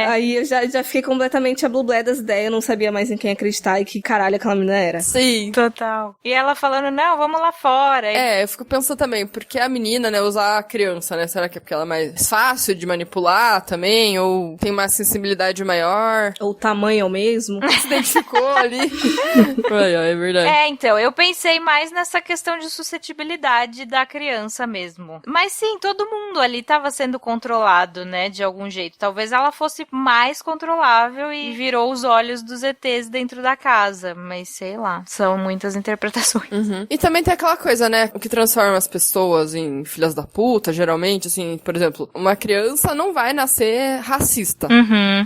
Aí eu já fiquei completamente a blublé das ideias, eu não sabia mais em quem acreditar e que caralho aquela menina era. Sim. Total. E ela falando, não, vamos lá fora. Eu fico pensando também, porque a menina, né, usar a criança, né? Será que é porque ela é mais fácil de manipular também? Ou tem uma sensibilidade maior? Ou o tamanho é o mesmo? Se identificou ali. É verdade. Então, eu pensei mais nessa questão de suscetibilidade da criança mesmo. Mas sim, todo mundo ali tava sendo controlado, né, de algum jeito. Talvez ela fosse mais controlável e virou os olhos dos ETs dentro da casa. Mas sei lá, são muitas interpretações. E também tem aquela coisa, né, o que transforma as pessoas em filhas da puta, geralmente, assim, por exemplo, uma criança não vai nascer racista.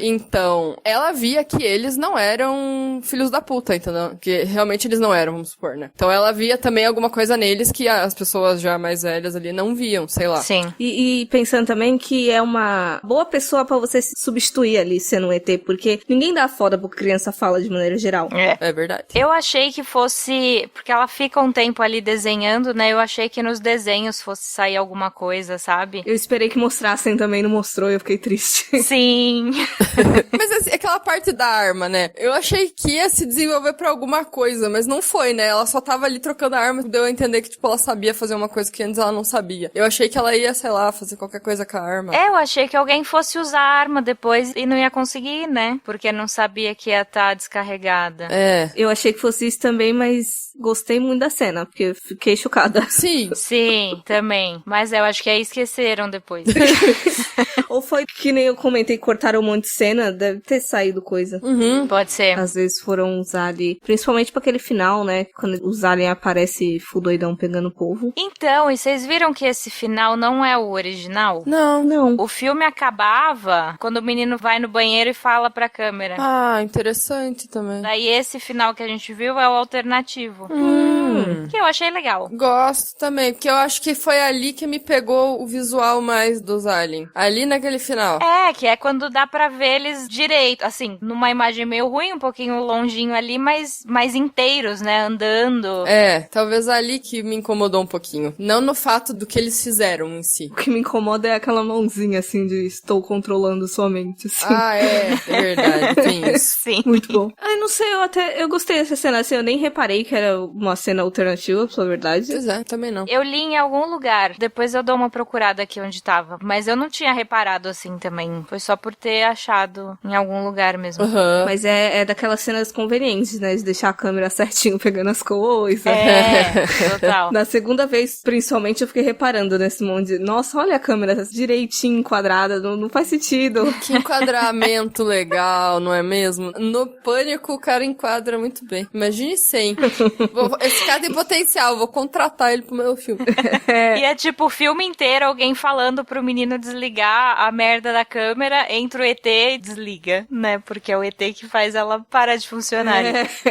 Então, ela via que eles não eram filhos da puta, entendeu? Que realmente eles não eram, vamos supor, né? Então ela via também alguma coisa neles que as pessoas já mais velhas ali não viam, sei lá. Sim. E pensando também que é uma boa pessoa pra você se substituir ali sendo um ET, porque ninguém dá foda pro que criança fala de maneira geral. É verdade. Eu achei que fosse... Porque ela fica um tempo ali desenhando, né? Eu achei que nos desenhos fosse sair alguma coisa, sabe? Eu esperei que mostrassem também, não mostrou, e eu fiquei triste. Sim. Mas assim, aquela parte da arma, né? Eu achei que ia se desenvolver pra alguma coisa, mas não foi, né? Ela só tava ali trocando a arma, deu a entender que, tipo, ela sabia fazer uma coisa que antes ela não sabia. Eu achei que ela ia, sei lá, fazer qualquer coisa com a arma. Eu achei que alguém fosse usar a arma depois e não ia conseguir, né? Porque não sabia que ia estar descarregada. É. Eu achei que fosse isso também, mas gostei muito da cena, porque eu fiquei chocada. Sim. Sim, também. Mas eu acho que aí esqueceram depois. Ou foi que nem eu comentei, cortaram um monte de cena, deve ter saído coisa. Pode ser. Às vezes foram usar ali, principalmente pra aquele final, né? Quando os aliens aparecem full doidão pegando o povo. Então, e vocês viram que esse final não é o original? Não. O filme acabava quando o menino vai no banheiro e fala pra câmera. Ah, interessante também. Daí esse final que a gente viu é o alternativo. Que eu achei legal. Gosto também, porque eu acho que foi ali que me pegou o visual mais dos aliens. Ali naquele final. É, que é quando dá pra ver eles direito, assim, numa imagem meio ruim, um pouquinho longinho ali, mas mais inteiros, né, andando. É, talvez ali que me incomodou um pouquinho. Não no fato do que eles fizeram em si. O que me incomoda é aquela mãozinha, assim, de estou controlando sua mente, assim. Ah, é verdade, tem isso. Sim. Muito bom. Ai, não sei, eu gostei dessa cena, assim, eu nem reparei que era uma cena alternativa, pra falar a verdade. Pois é, também não. Eu li em algum lugar, depois eu dou uma procurada aqui onde tava, mas eu não tinha reparado assim também. Foi só por ter achado em algum lugar mesmo. Mas é daquelas cenas convenientes, né, de deixar a câmera certinho pegando as coisas. É, total. Na segunda vez, principalmente, eu fiquei reparando nesse monte de... Nossa, olha a câmera direitinho enquadrada, não faz sentido. Que enquadramento legal, não é mesmo? No Pânico, o cara enquadra muito bem. Imagine 100. Esse cara tem potencial, vou contratar ele pro meu filme. E é tipo o filme inteiro alguém falando pro menino desligar a merda da câmera, entra o ET e desliga, né? Porque é o ET que faz ela parar de funcionar.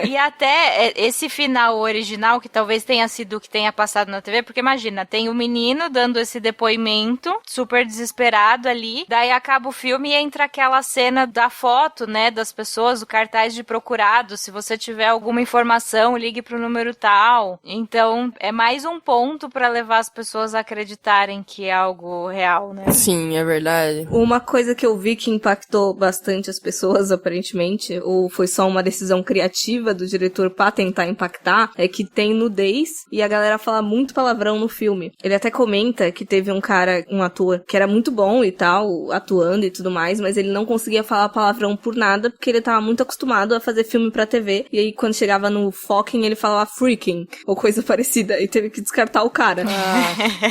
E até esse final original, que talvez tenha sido o que tenha passado na TV, porque imagina, tem o menino dando esse depoimento, super desesperado ali, daí acaba o filme e entra aquela cena da foto, né, das pessoas, o cartaz de procurado, se você tiver alguma informação, ligue pro número tal. Então, é mais um ponto pra levar as pessoas a acreditarem que é algo real, né? Sim, é verdade. Uma coisa que eu vi que impactou bastante as pessoas, aparentemente, ou foi só uma decisão criativa do diretor pra tentar impactar, é que tem nudez e a galera fala muito palavrão no filme. Ele até comenta que teve um cara, um ator, que era muito bom e tal, atuando e tudo mais, mas ele não conseguia falar palavrão por nada, porque ele tava muito acostumado a fazer filme pra TV, e aí quando chegava no fucking, ele falava freaking, ou coisa parecida, e teve que descartar o cara.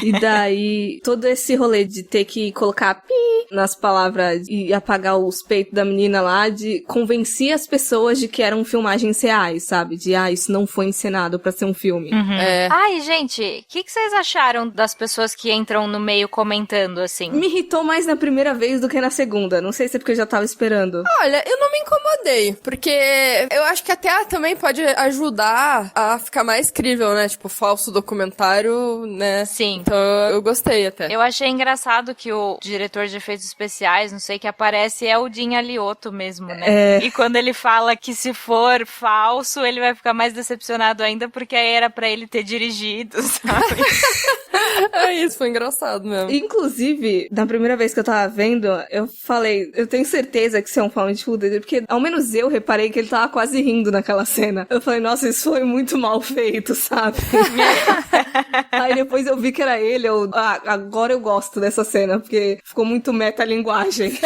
E daí, todo esse rolê de ter que colocar pi nas palavras e apagar os peitos da menina lá, de convencer as pessoas de que eram filmagens reais, sabe? De, isso não foi encenado pra ser um filme. É. Ai, gente, o que vocês acharam das pessoas que entram no meio comentando, assim? Me irritou mais na primeira vez do que na segunda. Não sei se é porque eu já tava esperando. Olha, eu não me incomodei, porque eu acho que até também pode ajudar a ficar mais crível, né? Tipo, falso documentário, né? Sim. Então eu gostei até. Eu achei engraçado que o diretor de efeitos especiais, não sei, que aparece é o Jim Alioto mesmo, né? E quando ele fala que se for falso, ele vai ficar mais decepcionado ainda, porque aí era pra ele ter dirigido, sabe? É isso, foi engraçado mesmo. Inclusive, na primeira vez que eu tava vendo, eu falei, eu tenho certeza que isso é um found footage, porque ao menos eu reparei que ele tava quase rindo naquela cena. Eu falei, nossa, isso foi muito mal feito, sabe? Aí depois eu vi que era ele, agora eu gosto dessa cena, porque ficou muito metalinguagem.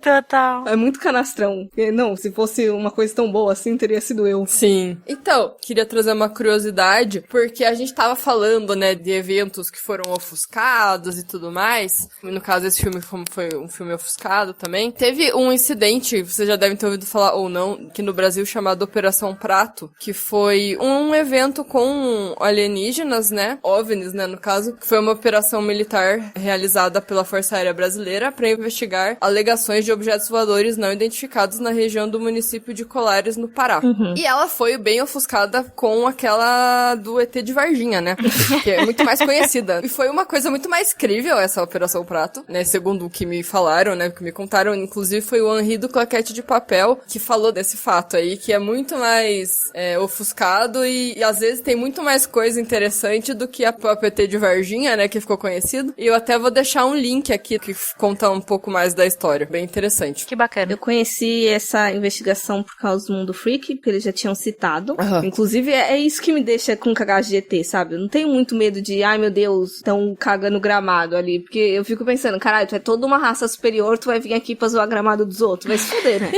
Total. É muito canastrão. Porque, não, se fosse uma coisa tão boa assim, teria sido eu. Sim. Então, queria trazer uma curiosidade, porque a gente tava falando, né, de eventos que foram ofuscados e tudo mais. No caso, esse filme foi um filme ofuscado também. Teve um incidente, vocês já devem ter ouvido falar ou não, que no Brasil chamado Operação Prato, que foi um evento com alienígenas, né, OVNIs, né, no caso, que foi uma operação operação militar realizada pela Força Aérea Brasileira para investigar alegações de objetos voadores não identificados na região do município de Colares, no Pará. E ela foi bem ofuscada com aquela do ET de Varginha, né? Que é muito mais conhecida. E foi uma coisa muito mais crível essa Operação Prato, né? Segundo o que me falaram, né? O que me contaram, inclusive, foi o Henri do Claquete de Papel que falou desse fato aí, que é muito mais ofuscado e às vezes tem muito mais coisa interessante do que a própria ET de Varginha, né? Que ficou conhecido. E eu até vou deixar um link aqui que conta um pouco mais da história. Bem interessante. Que bacana. Eu conheci essa investigação por causa do Mundo Freak, porque eles já tinham citado. Aham. Inclusive, é isso que me deixa com cagagem de ET, sabe? Eu não tenho muito medo de, ai meu Deus, estão cagando gramado ali. Porque eu fico pensando, caralho, tu é toda uma raça superior, tu vai vir aqui pra zoar gramado dos outros. Vai se fuder, né?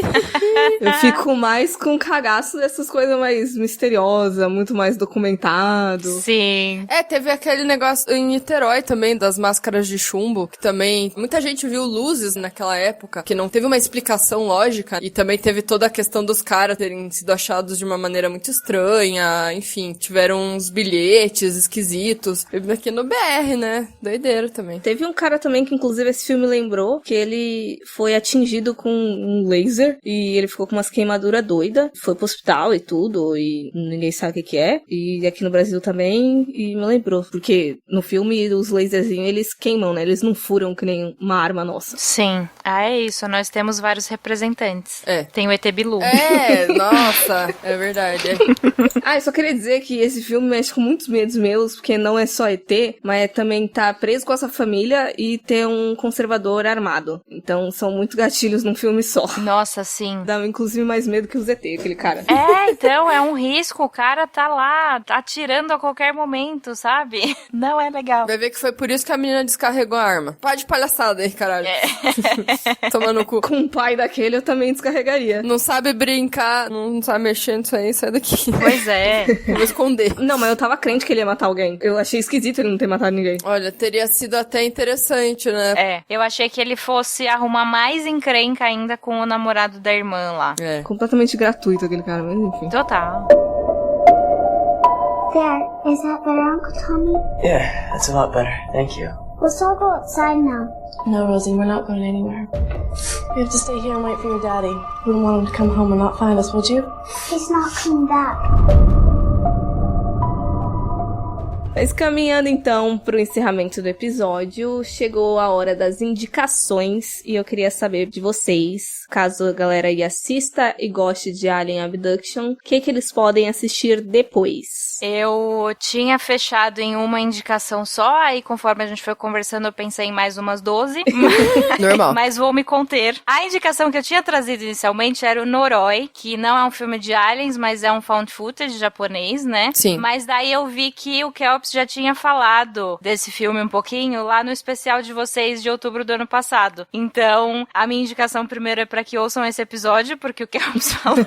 Eu fico mais com cagaço dessas coisas mais misteriosas, muito mais documentado. Sim. Teve aquele negócio em Niterói também, das máscaras de chumbo, que também muita gente viu luzes naquela época, que não teve uma explicação lógica, e também teve toda a questão dos caras terem sido achados de uma maneira muito estranha, enfim, tiveram uns bilhetes esquisitos. Aqui no BR, né? Doideira também. Teve um cara também que, inclusive, esse filme lembrou que ele foi atingido com um laser e ele ficou com umas queimaduras doidas. Foi pro hospital e tudo, e ninguém sabe o que é. E aqui no Brasil também, e me lembrou. Porque no filme, os laserzinhos, eles queimam, né? Eles não furam que nem uma arma nossa. Sim. É isso. Nós temos vários representantes. Tem o ET Bilu. Nossa, é verdade. Eu só queria dizer que esse filme mexe com muitos medos meus, porque não é só ET, mas é também tá preso com essa família e ter um conservador armado. Então são muitos gatilhos num filme só. Nossa, sim. Dá inclusive mais medo que os ET, aquele cara. Então é um risco. O cara tá lá, atirando a qualquer momento, sabe? Não é legal. Vai ver que foi por isso que a menina descarregou a arma. Pá de palhaçada aí, caralho. Toma no cu. Com um pai daquele eu também descarregaria. Não sabe brincar, não sabe mexer nisso aí, sai daqui. Pois é. Vou esconder. Não, mas eu tava crente que ele ia matar alguém. Eu achei esquisito ele não ter matado ninguém. Olha, teria sido até interessante, né? Eu achei que ele fosse arrumar mais encrenca ainda com o namorado da irmã lá. Completamente gratuito aquele cara, mas enfim. Total. There, is that better, Uncle Tommy? Yeah, that's a lot better. Thank you. Let's all go outside now. No, Rosie, we're not going anywhere. We have to stay here and wait for your daddy. You wouldn't want him to come home and not find us, would you? He's not coming back. Mas caminhando então pro encerramento do episódio, chegou a hora das indicações e eu queria saber de vocês, caso a galera aí assista e goste de Alien Abduction, o que eles podem assistir depois? Eu tinha fechado em uma indicação só, aí conforme a gente foi conversando eu pensei em mais umas 12. Normal. Mas vou me conter. A indicação que eu tinha trazido inicialmente era o Noroi, que não é um filme de aliens, mas é um found footage japonês, né? Sim. Mas daí eu vi que o Kelps já tinha falado desse filme um pouquinho lá no especial de vocês de outubro do ano passado. Então, a minha indicação primeiro é pra que ouçam esse episódio, porque o Kelps falou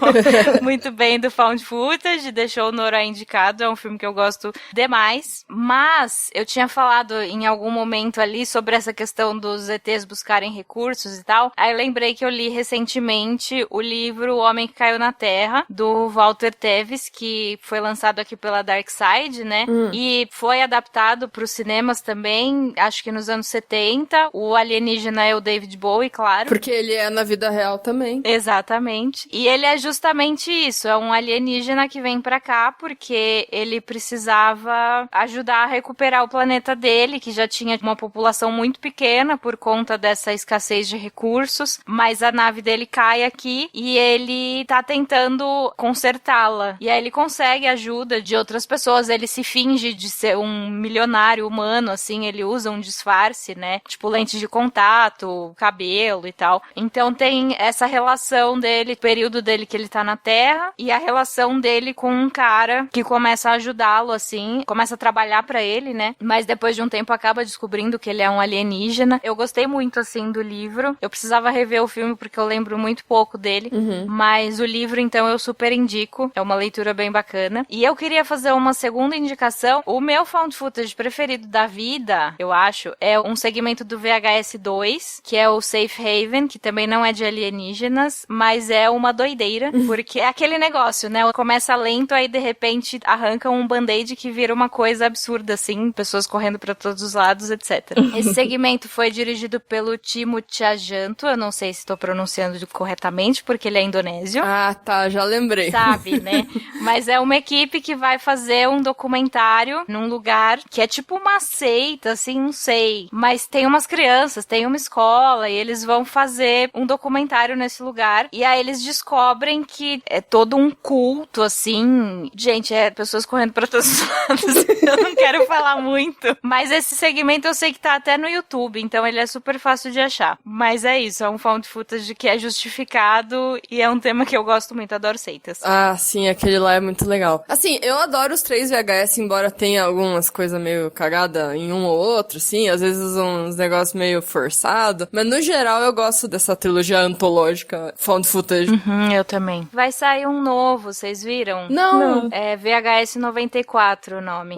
muito bem do found footage, deixou o Noroi indicado, é um filme que eu gosto demais. Mas, eu tinha falado em algum momento ali sobre essa questão dos ETs buscarem recursos e tal. Aí lembrei que eu li recentemente o livro O Homem que Caiu na Terra, do Walter Tevis, que foi lançado aqui pela Dark Side, né? E foi adaptado para os cinemas também, acho que nos anos 70. O alienígena é o David Bowie, claro. Porque ele é na vida real também. Exatamente. E ele é justamente isso, é um alienígena que vem pra cá porque ele precisava ajudar a recuperar o planeta dele, que já tinha uma população muito pequena por conta dessa escassez de recursos, mas a nave dele cai aqui e ele tá tentando consertá-la. E aí ele consegue ajuda de outras pessoas, ele se finge de ser um milionário humano, assim, ele usa um disfarce, né? Tipo lente de contato, cabelo e tal. Então tem essa relação dele, o período dele que ele tá na Terra e a relação dele com um cara que começa a ajudá-lo, assim, começa a trabalhar pra ele, né? Mas depois de um tempo acaba descobrindo que ele é um alienígena. Eu gostei muito, assim, do livro. Eu precisava rever o filme porque eu lembro muito pouco dele, mas o livro, então, eu super indico. É uma leitura bem bacana. E eu queria fazer uma segunda indicação. O meu found footage preferido da vida, eu acho, é um segmento do VHS 2, que é o Safe Haven, que também não é de alienígenas, mas é uma doideira, porque é aquele negócio, né? Começa lento, aí de repente arranca um band-aid que vira uma coisa absurda, assim, pessoas correndo pra todos os lados, etc. Esse segmento foi dirigido pelo Timo Tjahjanto, eu não sei se estou pronunciando corretamente, porque ele é indonésio. Ah, tá, já lembrei. Sabe, né? Mas é uma equipe que vai fazer um documentário num lugar que é tipo uma seita, assim, não sei. Mas tem umas crianças, tem uma escola, e eles vão fazer um documentário nesse lugar. E aí eles descobrem que é todo um culto, assim. Gente, é pessoas correndo pra todos os lados. Eu não quero falar muito. Mas esse segmento eu sei que tá até no YouTube, então ele é super fácil de achar. Mas é isso, é um found footage que é justificado e é um tema que eu gosto muito, adoro seitas. Ah, sim, aquele lá é muito legal. Assim, eu adoro os 3 VHS, embora tenha algumas coisas meio cagada em um ou outro, sim, às vezes uns negócios meio forçados, mas no geral eu gosto dessa trilogia antológica found footage. Eu também. Vai sair um novo, vocês viram? Não. É VHS 94 o nome.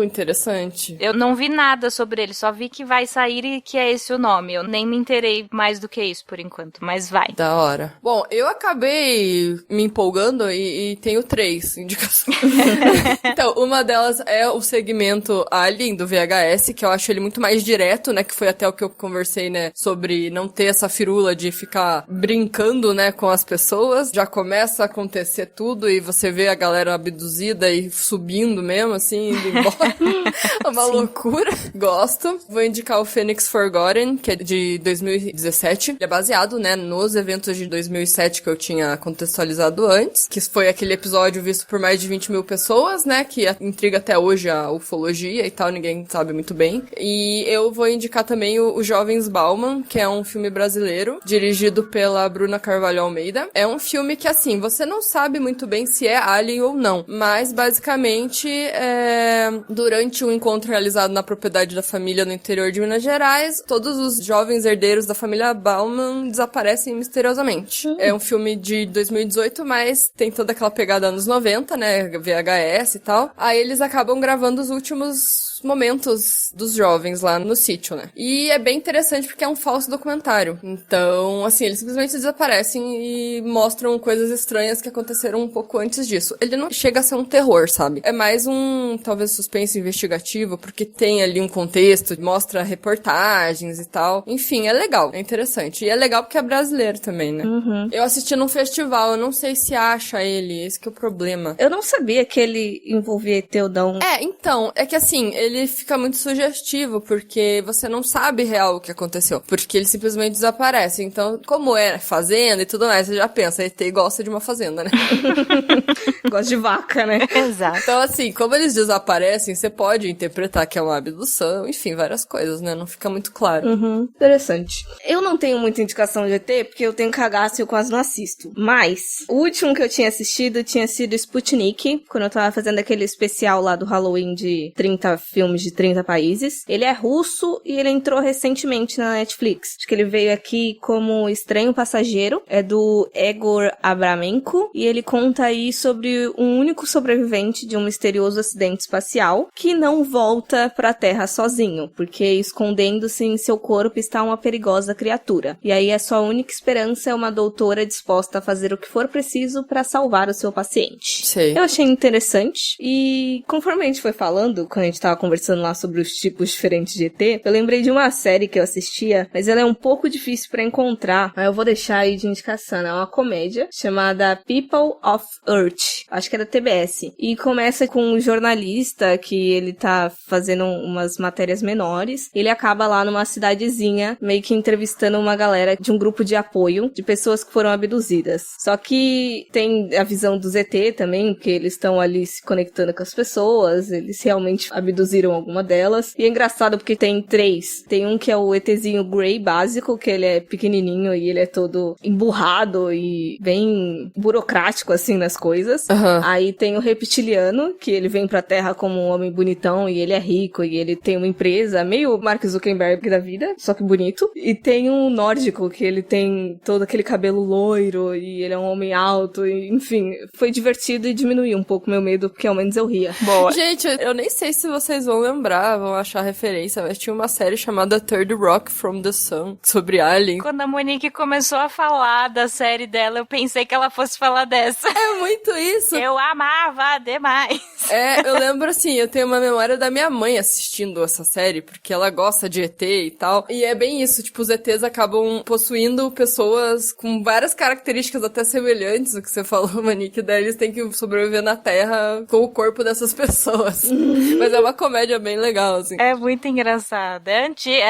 Interessante. Eu não vi nada sobre ele, só vi que vai sair e que é esse o nome. Eu nem me inteirei mais do que isso por enquanto, mas vai. Da hora. Bom, eu acabei me empolgando e tenho 3 indicações. Então, uma delas é o segmento Alien do VHS, que eu acho ele muito mais direto, né, que foi até o que eu conversei, né, sobre não ter essa firula de ficar brincando, né, com as pessoas. Já começa a acontecer tudo e você vê a galera abduzida e subindo mesmo, assim, indo embora. É uma loucura. Gosto. Vou indicar o Phoenix Forgotten, que é de 2017. Ele é baseado, né, nos eventos de 2007 que eu tinha contextualizado antes, que foi aquele episódio visto por mais de 20 mil pessoas, né, que intriga até hoje a ufologia e tal, ninguém sabe muito bem. E eu vou indicar também o Jovens Bauman, que é um filme brasileiro, dirigido pela Bruna Carvalho Almeida. É um filme que, assim, você não sabe muito bem se é Alien ou não, mas basicamente durante um encontro realizado na propriedade da família no interior de Minas Gerais, todos os jovens herdeiros da família Bauman desaparecem misteriosamente. É um filme de 2018, mas tem toda aquela pegada anos 90, né, VHS e tal. Aí eles acabam gravando os últimos momentos dos jovens lá no sítio, né? E é bem interessante porque é um falso documentário. Então, assim, eles simplesmente desaparecem e mostram coisas estranhas que aconteceram um pouco antes disso. Ele não chega a ser um terror, sabe? É mais um, talvez, suspense investigativo, porque tem ali um contexto, mostra reportagens e tal. Enfim, é legal, é interessante. E é legal porque é brasileiro também, né? Eu assisti num festival, eu não sei se acha ele, esse que é o problema. Eu não sabia que ele envolvia Eteudão. Então, é que assim, ele fica muito sugestivo, porque você não sabe real o que aconteceu, porque ele simplesmente desaparece. Então, como é fazenda e tudo mais, você já pensa, ET gosta de uma fazenda, né? Gosta de vaca, né? Exato. Então, assim, como eles desaparecem, você pode interpretar que é uma abdução, enfim, várias coisas, né? Não fica muito claro. Interessante. Eu não tenho muita indicação de ET, porque eu tenho cagaço e eu quase não assisto. Mas, o último que eu tinha assistido tinha sido Sputnik, quando eu tava fazendo aquele especial lá do Halloween de 30 filmes de 30 países. Ele é russo e ele entrou recentemente na Netflix. Acho que ele veio aqui como Estranho Passageiro. É do Egor Abramenko. E ele conta aí sobre um único sobrevivente de um misterioso acidente espacial que não volta pra Terra sozinho, porque escondendo-se em seu corpo está uma perigosa criatura. E aí a sua única esperança é uma doutora disposta a fazer o que for preciso pra salvar o seu paciente. Sei. Eu achei interessante. E conforme a gente foi falando, quando a gente tava conversando lá sobre os tipos diferentes de ET, eu lembrei de uma série que eu assistia, mas ela é um pouco difícil pra encontrar, mas eu vou deixar aí de indicação. É uma comédia chamada People of Earth, acho que é da TBS, e começa com um jornalista que ele tá fazendo umas matérias menores, ele acaba lá numa cidadezinha, meio que entrevistando uma galera de um grupo de apoio, de pessoas que foram abduzidas. Só que tem a visão dos ET também, porque eles estão ali se conectando com as pessoas, eles realmente abduziram assistiram alguma delas. E é engraçado porque tem 3. Tem um que é o ETzinho Grey básico, que ele é pequenininho e ele é todo emburrado e bem burocrático, assim, nas coisas. Aí tem o reptiliano, que ele vem pra Terra como um homem bonitão e ele é rico e ele tem uma empresa, meio Mark Zuckerberg da vida, só que bonito. E tem um nórdico, que ele tem todo aquele cabelo loiro e ele é um homem alto, e, enfim, foi divertido e diminuiu um pouco meu medo, porque ao menos eu ria. Boa. Gente, eu nem sei se vocês vão lembrar, vão achar referência, mas tinha uma série chamada Third Rock from the Sun, sobre Alien. Quando a Monique começou a falar da série dela, eu pensei que ela fosse falar dessa. É muito isso! Eu amava demais. Eu lembro assim, eu tenho uma memória da minha mãe assistindo essa série, porque ela gosta de ET e tal, e é bem isso, tipo, os ETs acabam possuindo pessoas com várias características até semelhantes, o que você falou, Monique, daí eles têm que sobreviver na Terra com o corpo dessas pessoas. Mas é uma comédia bem legal, assim. É muito engraçada.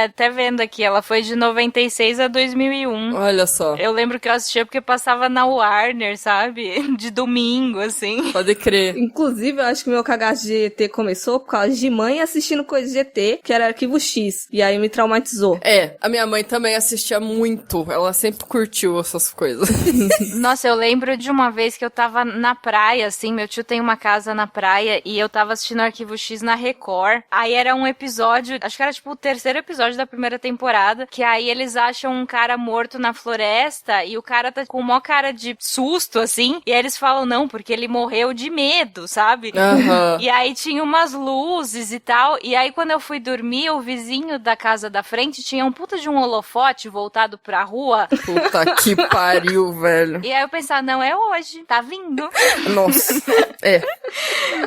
Até vendo aqui, ela foi de 96 a 2001. Olha só. Eu lembro que eu assistia porque passava na Warner, sabe? De domingo, assim. Pode crer. Inclusive, eu acho que meu cagaço de ET começou por causa de mãe assistindo coisas de ET, que era Arquivo X. E aí me traumatizou. A minha mãe também assistia muito. Ela sempre curtiu essas coisas. Nossa, eu lembro de uma vez que eu tava na praia, assim, meu tio tem uma casa na praia e eu tava assistindo Arquivo X na Record. Aí era um episódio, acho que era tipo o 3º episódio da primeira temporada, que aí eles acham um cara morto na floresta e o cara tá com uma cara de susto, assim, e aí eles falam não, porque ele morreu de medo, sabe? E aí tinha umas luzes e tal, e aí quando eu fui dormir, o vizinho da casa da frente tinha um puta de um holofote voltado pra rua. Puta que pariu, velho. E aí eu pensava, não, é hoje, tá vindo. Nossa.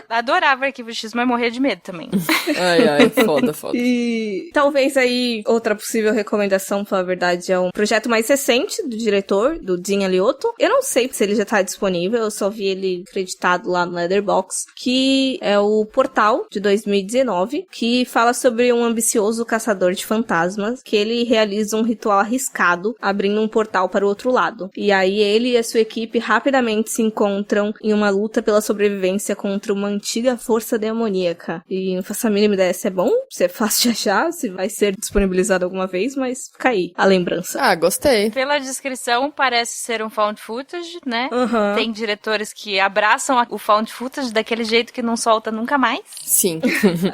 Adorava Arquivo X, mas morria de medo também. Ai, foda. E talvez aí outra possível recomendação, pra falar a verdade, é um projeto mais recente do diretor, do Dean Alioto. Eu não sei se ele já tá disponível, eu só vi ele acreditado lá no Letterboxd, que é o Portal, de 2019, que fala sobre um ambicioso caçador de fantasmas, que ele realiza um ritual arriscado, abrindo um portal para o outro lado. E aí ele e a sua equipe rapidamente se encontram em uma luta pela sobrevivência contra uma antiga força demoníaca. E não faço a mínima ideia se é bom, se é fácil de achar, se vai ser disponibilizado alguma vez, mas fica aí a lembrança. Gostei. Pela descrição, parece ser um found footage, né? Tem diretores que abraçam o found footage daquele jeito que não solta nunca mais. Sim.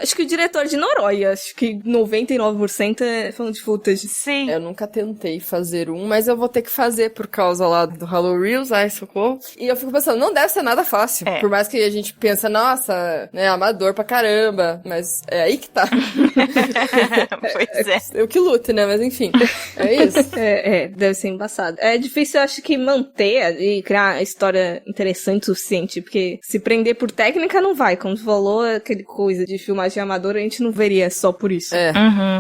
Acho que o diretor de Noronha, acho que 99% é found footage. Sim. Eu nunca tentei fazer um, mas eu vou ter que fazer por causa lá do Halo Reels, ai, socorro. E eu fico pensando, não deve ser nada fácil. Por mais que a gente pensa, nossa, né, amador pra caramba, mas é aí que tá. Pois é. Eu que lute, né, mas enfim, é isso. Deve ser embaçado. É difícil, eu acho que manter e criar a história interessante o suficiente, porque se prender por técnica não vai, como você falou, aquele coisa de filmagem amadora, a gente não veria só por isso.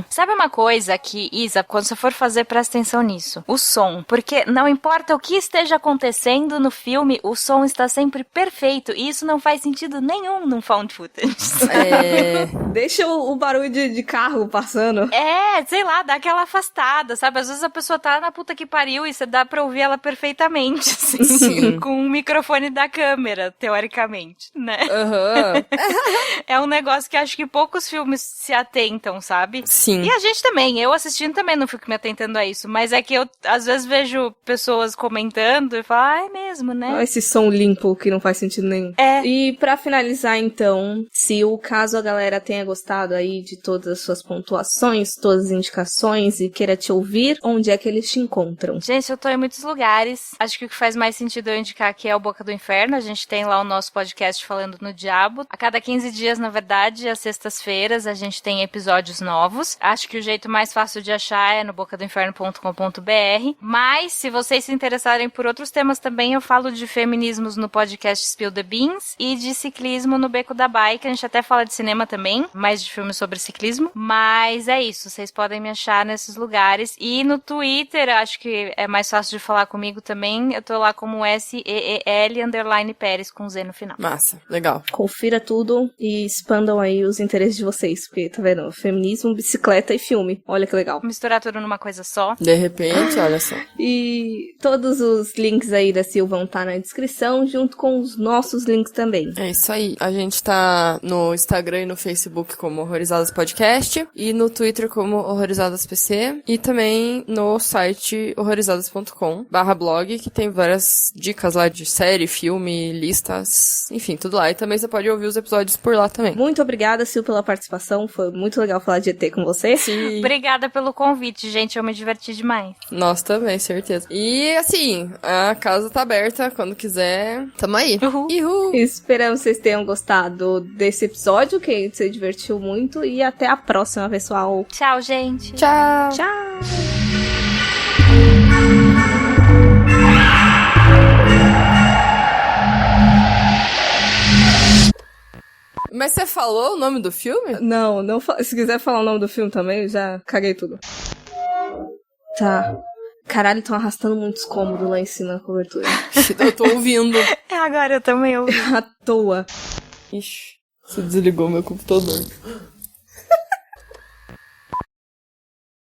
Sabe uma coisa que, Isa, quando você for fazer, presta atenção nisso. O som. Porque não importa o que esteja acontecendo no filme, o som está sempre perfeito. E isso não faz sentido nenhum num found footage. Deixa o barulho de carro passando. Sei lá, dá aquela afastada, sabe? Às vezes a pessoa tá na puta que pariu e você dá pra ouvir ela perfeitamente, assim. Sim. Com o microfone da câmera, teoricamente, né? É um negócio que acho que poucos filmes se atentam, sabe? Sim. E a gente também, eu assistindo também não fico me atentando a isso, mas é que eu às vezes vejo pessoas comentando e falo, é mesmo, né? Esse som limpo que não faz sentido nenhum. E pra finalizar, então, se o caso a galera tenha gostado aí de todas as suas pontuações, todas as indicações e queira te ouvir, onde é que eles te encontram? Gente, eu tô em muitos lugares. Acho que o que faz mais sentido eu indicar aqui é o Boca do Inferno. A gente tem lá o nosso podcast falando no diabo. A cada 15 dias, na verdade, às sextas-feiras, a gente tem episódios novos. Acho que o jeito mais fácil de achar é no bocadoinferno.com.br. Mas, se vocês se interessarem por outros temas também, eu falo de feminismos no podcast Spill the Beans e de ciclismo no Beco da Bike. A gente até fala de cinema também, mais de filmes sobre ciclismo. Mas é isso, vocês podem me achar nesses lugares. E no Twitter, acho que é mais fácil de falar comigo também. Eu tô lá como SEEL_Pérez com Z no final. Massa, legal. Confira tudo e expandam aí os interesses de vocês, porque, tá vendo? Feminismo, bicicleta e filme. Olha que legal. Misturar tudo numa coisa só. De repente, olha só. E todos os links aí da Sil vão estar na descrição, junto com os nossos links também. É isso aí. A gente tá no Instagram e no Facebook Facebook como Horrorizadas Podcast e no Twitter como Horrorizadas PC e também no site horrorizadas.com/blog, que tem várias dicas lá de série, filme, listas, enfim, tudo lá. E também você pode ouvir os episódios por lá também. Muito obrigada, Sil, pela participação. Foi muito legal falar de ET com você. Sim. Obrigada pelo convite, gente. Eu me diverti demais. Nós também, certeza. E assim, a casa tá aberta. Quando quiser, tamo aí. Uhul. Esperamos que vocês tenham gostado desse episódio, que a gente se divertiu muito. E até a próxima, pessoal. Tchau, gente. Tchau. Tchau. Mas você falou o nome do filme? Não, se quiser falar o nome do filme também, já caguei tudo. Tá. Caralho, estão arrastando muitos cômodos lá em cima na cobertura. Eu tô ouvindo. Agora eu também ouvi. À toa. Ixi, você desligou meu computador.